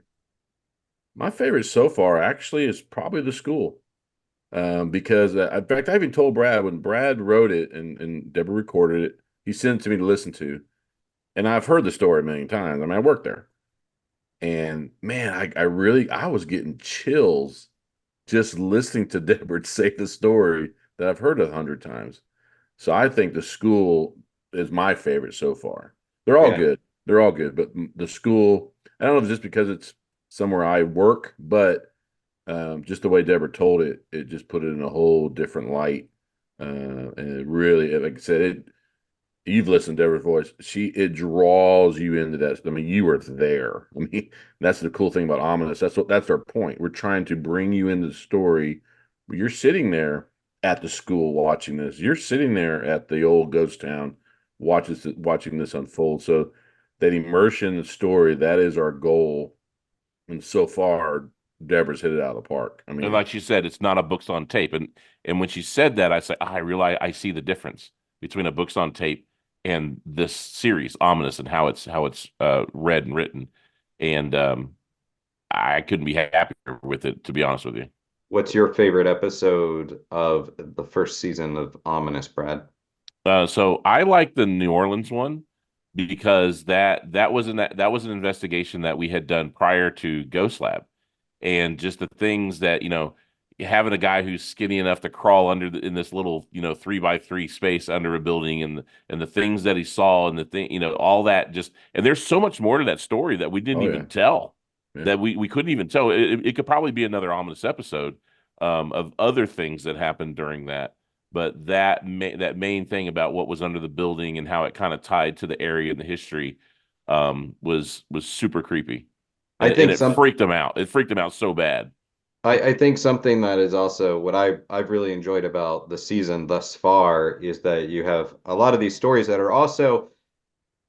My favorite so far actually is probably the school. Because in fact, I even told Brad when Brad wrote it and Debra recorded it, he sent it to me to listen to. And I've heard the story a million times. I mean, I worked there. And man, I was getting chills just listening to Debra say the story that I've heard 100 times. So I think the school is my favorite so far. They're all good. They're all good. But the school, I don't know if it's just because it's somewhere I work, but just the way Debra told it, it just put it in a whole different light. And it really, like I said, you've listened to Debra's voice. It draws you into that. I mean, you were there. I mean, that's the cool thing about Ominous. That's our point. We're trying to bring you into the story. You're sitting there at the school watching this. You're sitting there at the old ghost town watching this unfold. So that immersion in the story, that is our goal. And so far, Debra's hit it out of the park. I mean, and like she said, it's not a books on tape. And when she said that, I said, I realize I see the difference between a books on tape and this series, Ominous, and how it's read and written. And I couldn't be happier with it, to be honest with you. What's your favorite episode of the first season of Ominous, Brad? So I like the New Orleans one because that was an investigation that we had done prior to Ghost Lab, and just the things that, having a guy who's skinny enough to crawl in this little 3x3 space under a building, and the things that he saw, and the thing, all that, just, and there's so much more to that story that we didn't even tell. Yeah. That we couldn't even tell. It could probably be another Ominous episode of other things that happened during that. But that main thing about what was under the building and how it kind of tied to the area and the history was super creepy. And, I think it freaked him out. It freaked him out so bad. I think something that is also what I've really enjoyed about the season thus far is that you have a lot of these stories that are also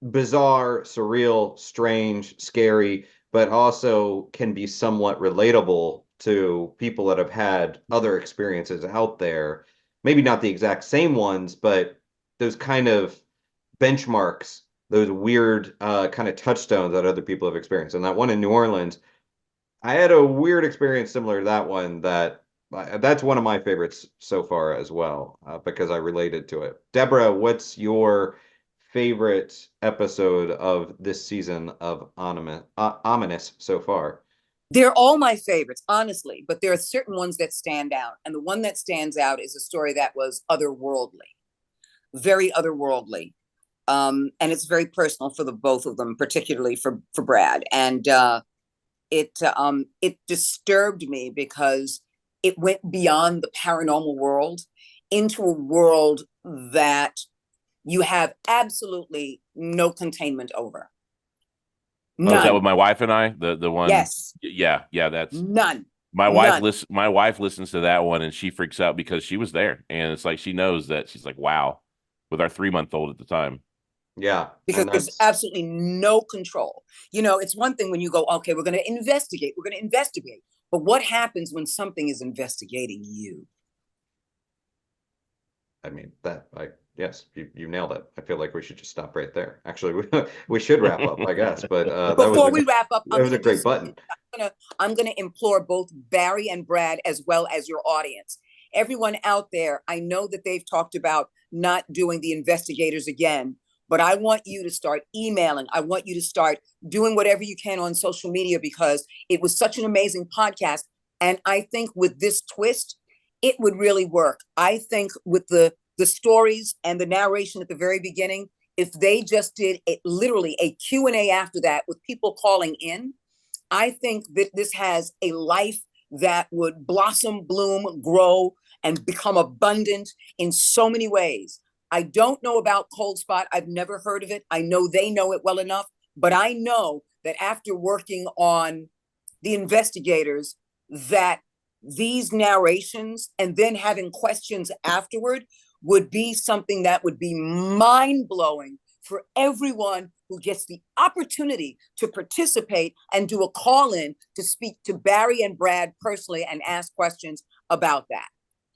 bizarre, surreal, strange, scary, but also can be somewhat relatable to people that have had other experiences out there. Maybe not the exact same ones, but those kind of benchmarks, those weird kind of touchstones that other people have experienced. And that one in New Orleans, I had a weird experience similar to that one. That's one of my favorites so far as well, because I related to it. Debra, what's your favorite episode of this season of Ominous so far? They're all my favorites, honestly, but there are certain ones that stand out. And the one that stands out is a story that was otherworldly, very otherworldly. And it's very personal for the both of them, particularly for Brad. And it disturbed me because it went beyond the paranormal world into a world that you have absolutely no containment over. None. Oh, is that with my wife and I? The one? Yes. Yeah, that's none. My wife listens to that one and she freaks out because she was there, and it's like she knows that. She's like, wow, with our 3-month-old at the time. Yeah. Because And there's that's, absolutely no control. You know, it's one thing when you go, okay, we're going to investigate. We're going to investigate. But what happens when something is investigating you? I mean, yes, you nailed it. I feel like we should just stop right there. Actually, we should wrap up, I guess, but Before we wrap up, that was a great button. I'm gonna implore both Barry and Brad, as well as your audience, everyone out there. I know that they've talked about not doing the investigators again, but I want you to start emailing. I want you to start doing whatever you can on social media, because it was such an amazing podcast. And I think with this twist, it would really work. I think with the stories and the narration at the very beginning, if they just did literally a Q&A after that with people calling in, I think that this has a life that would blossom, bloom, grow, and become abundant in so many ways. I don't know about Cold Spot. I've never heard of it. I know they know it well enough, but I know that after working on the investigators, that these narrations and then having questions afterward would be something that would be mind-blowing for everyone who gets the opportunity to participate and do a call-in to speak to Barry and Brad personally and ask questions about that,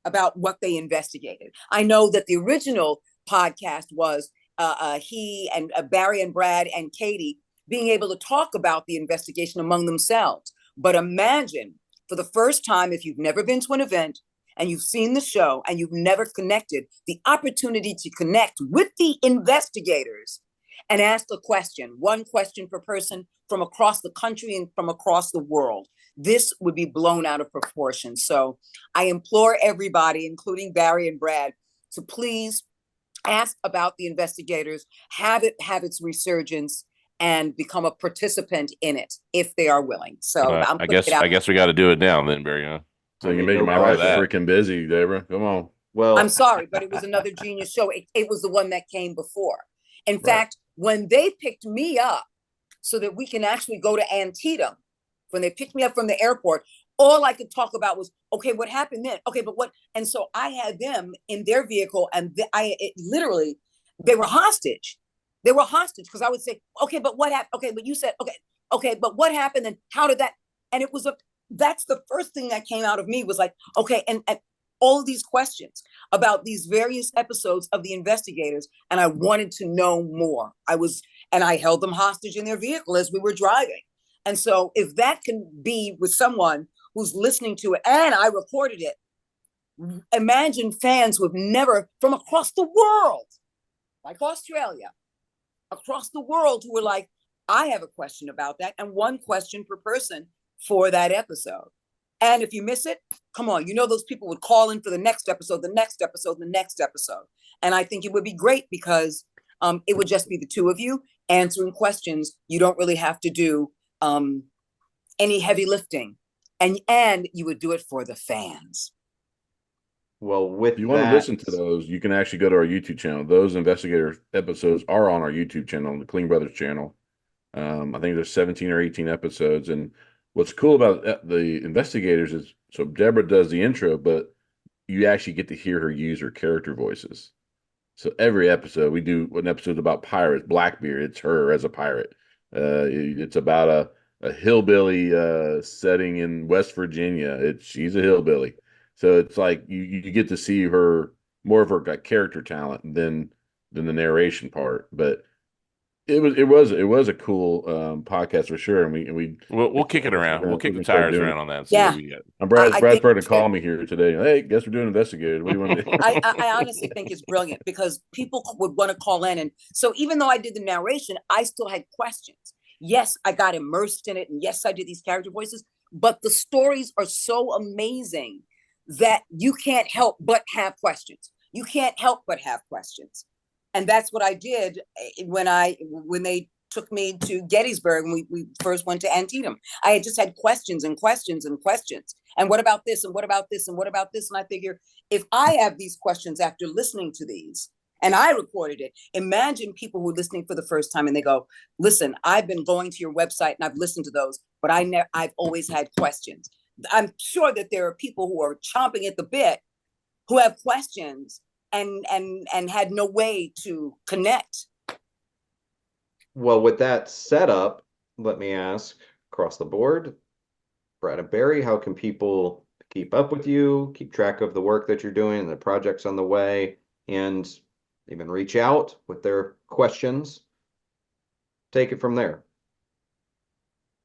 about what they investigated. I know that the original podcast was he and Barry and Brad and Katie being able to talk about the investigation among themselves. But imagine, for the first time, if you've never been to an event and you've seen the show and you've never connected, the opportunity to connect with the investigators and ask a question, one question per person from across the country and from across the world. This would be blown out of proportion. So I implore everybody, including Barry and Brad, to please ask about the investigators, have its resurgence, and become a participant in it if they are willing. So I guess we got to do it now then, Barry. Huh? So you're making my life freaking busy, Debra. Come on. Well, I'm sorry, but it was another genius show. It was the one that came before. In fact, when they picked me up so that we can actually go to Antietam, when they picked me up from the airport, all I could talk about was, okay, what happened then? Okay, but what? And so I had them in their vehicle, and literally, they were hostage. They were hostage because I would say, okay, but what happened? Okay, but you said, okay, but what happened? And how did that? And it was that's the first thing that came out of me was like, okay, and all of these questions about these various episodes of the investigators, and I wanted to know more. And I held them hostage in their vehicle as we were driving. And so if that can be with someone who's listening to it, and I recorded it, imagine fans who have never, from across the world, like Australia, across the world, who were like, I have a question about that, and one question per person for that episode. And if you miss it, come on, those people would call in for the next episode, the next episode, the next episode. And I think it would be great because it would just be the two of you answering questions. You don't really have to do any heavy lifting, and you would do it for the fans. Well, if you want to listen to those, you can actually go to our YouTube channel. Those investigator episodes are on our YouTube channel, the Klinge Brothers channel. I think there's 17 or 18 episodes. And what's cool about the investigators is, so Debra does the intro, but you actually get to hear her use her character voices. So every episode, we do an episode about pirates, Blackbeard. It's her as a pirate. It's about a hillbilly setting in West Virginia. She's a hillbilly. So it's like you get to see her, more of her character talent than the narration part. But it was a cool podcast for sure. And we'll kick it around. We'll kick the tires around on that. Yeah. Brad's starting to call me here today. Hey, guess we're doing investigators. What do you want to do? I honestly think it's brilliant because people would want to call in. And so even though I did the narration, I still had questions. Yes, I got immersed in it. And yes, I did these character voices, but the stories are so amazing that you can't help but have questions. You can't help but have questions. And that's what I did when they took me to Gettysburg when we first went to Antietam. I had just had questions and questions and questions. And what about this? And what about this? And what about this? And I figure if I have these questions after listening to these, and I recorded it, imagine people who are listening for the first time and they go, listen, I've been going to your website and I've listened to those, but I've always had questions. I'm sure that there are people who are chomping at the bit who have questions and had no way to connect. Well, with that setup, let me ask across the board, Brad and Barry, how can people keep up with you, keep track of the work that you're doing and the projects on the way, and even reach out with their questions? Take it from there.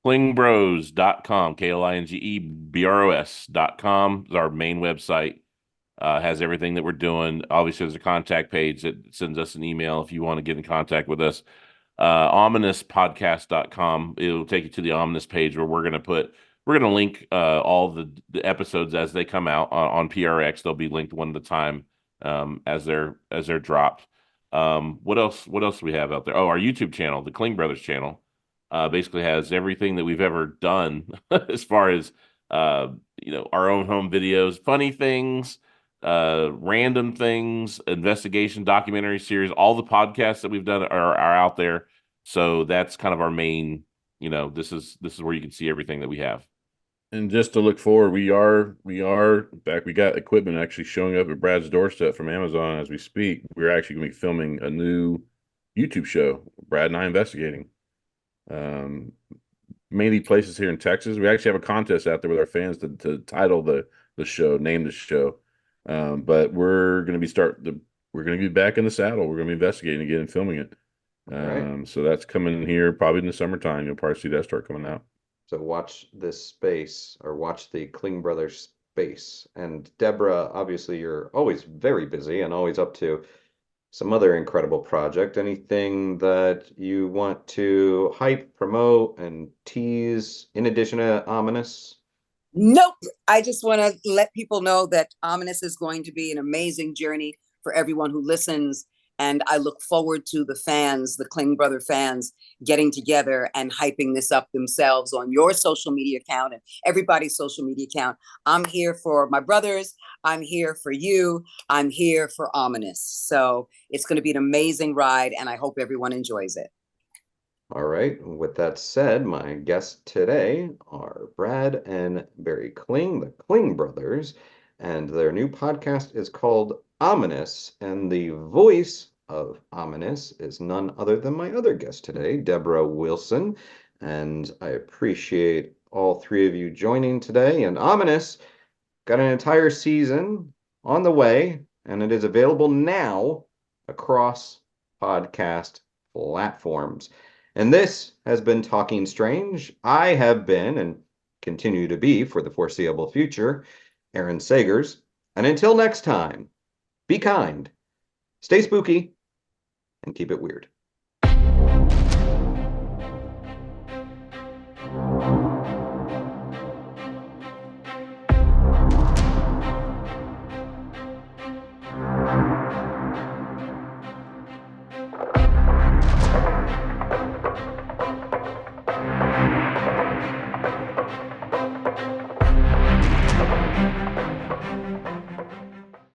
Klingebros.com, KLINGEBROS.com is our main website. Has everything that we're doing. Obviously, there's a contact page that sends us an email if you want to get in contact with us. OminousPodcast.com. It'll take you to the Ominous page where we're going to link all the episodes as they come out on PRX. They'll be linked one at a time as they're dropped. What else do we have out there? Oh, our YouTube channel, the Klinge Brothers channel, basically has everything that we've ever done as far as our own home videos, funny things, random things, investigation, documentary series. All the podcasts that we've done are out there. So that's kind of our main, this is where you can see everything that we have. And just to look forward, we are back. We got equipment actually showing up at Brad's doorstep from Amazon as we speak. We're actually going to be filming a new YouTube show, Brad and I Investigating. Mainly places here in Texas. We actually have a contest out there with our fans to title the show, name the show. But we're going to be back in the saddle. We're going to be investigating again and filming it. Right. So that's coming here probably in the summertime. You'll probably see that start coming out. So watch this space, or watch the Klinge Brothers space. And Debra, obviously you're always very busy and always up to some other incredible project. Anything that you want to hype, promote, and tease in addition to Ominous? Nope. I just want to let people know that Ominous is going to be an amazing journey for everyone who listens. And I look forward to the fans, the Klinge Brother fans, getting together and hyping this up themselves on your social media account and everybody's social media account. I'm here for my brothers. I'm here for you. I'm here for Ominous. So it's going to be an amazing ride, and I hope everyone enjoys it. All right. With that said, my guests today are Brad and Barry Klinge, the Klinge Brothers, and their new podcast is called Ominous, and the voice of Ominous is none other than my other guest today, Debra Wilson. And I appreciate all three of you joining today. And Ominous got an entire season on the way, and it is available now across podcast platforms. And this has been Talking Strange. I have been, and continue to be for the foreseeable future, Aaron Sagers. And until next time, be kind, stay spooky, and keep it weird.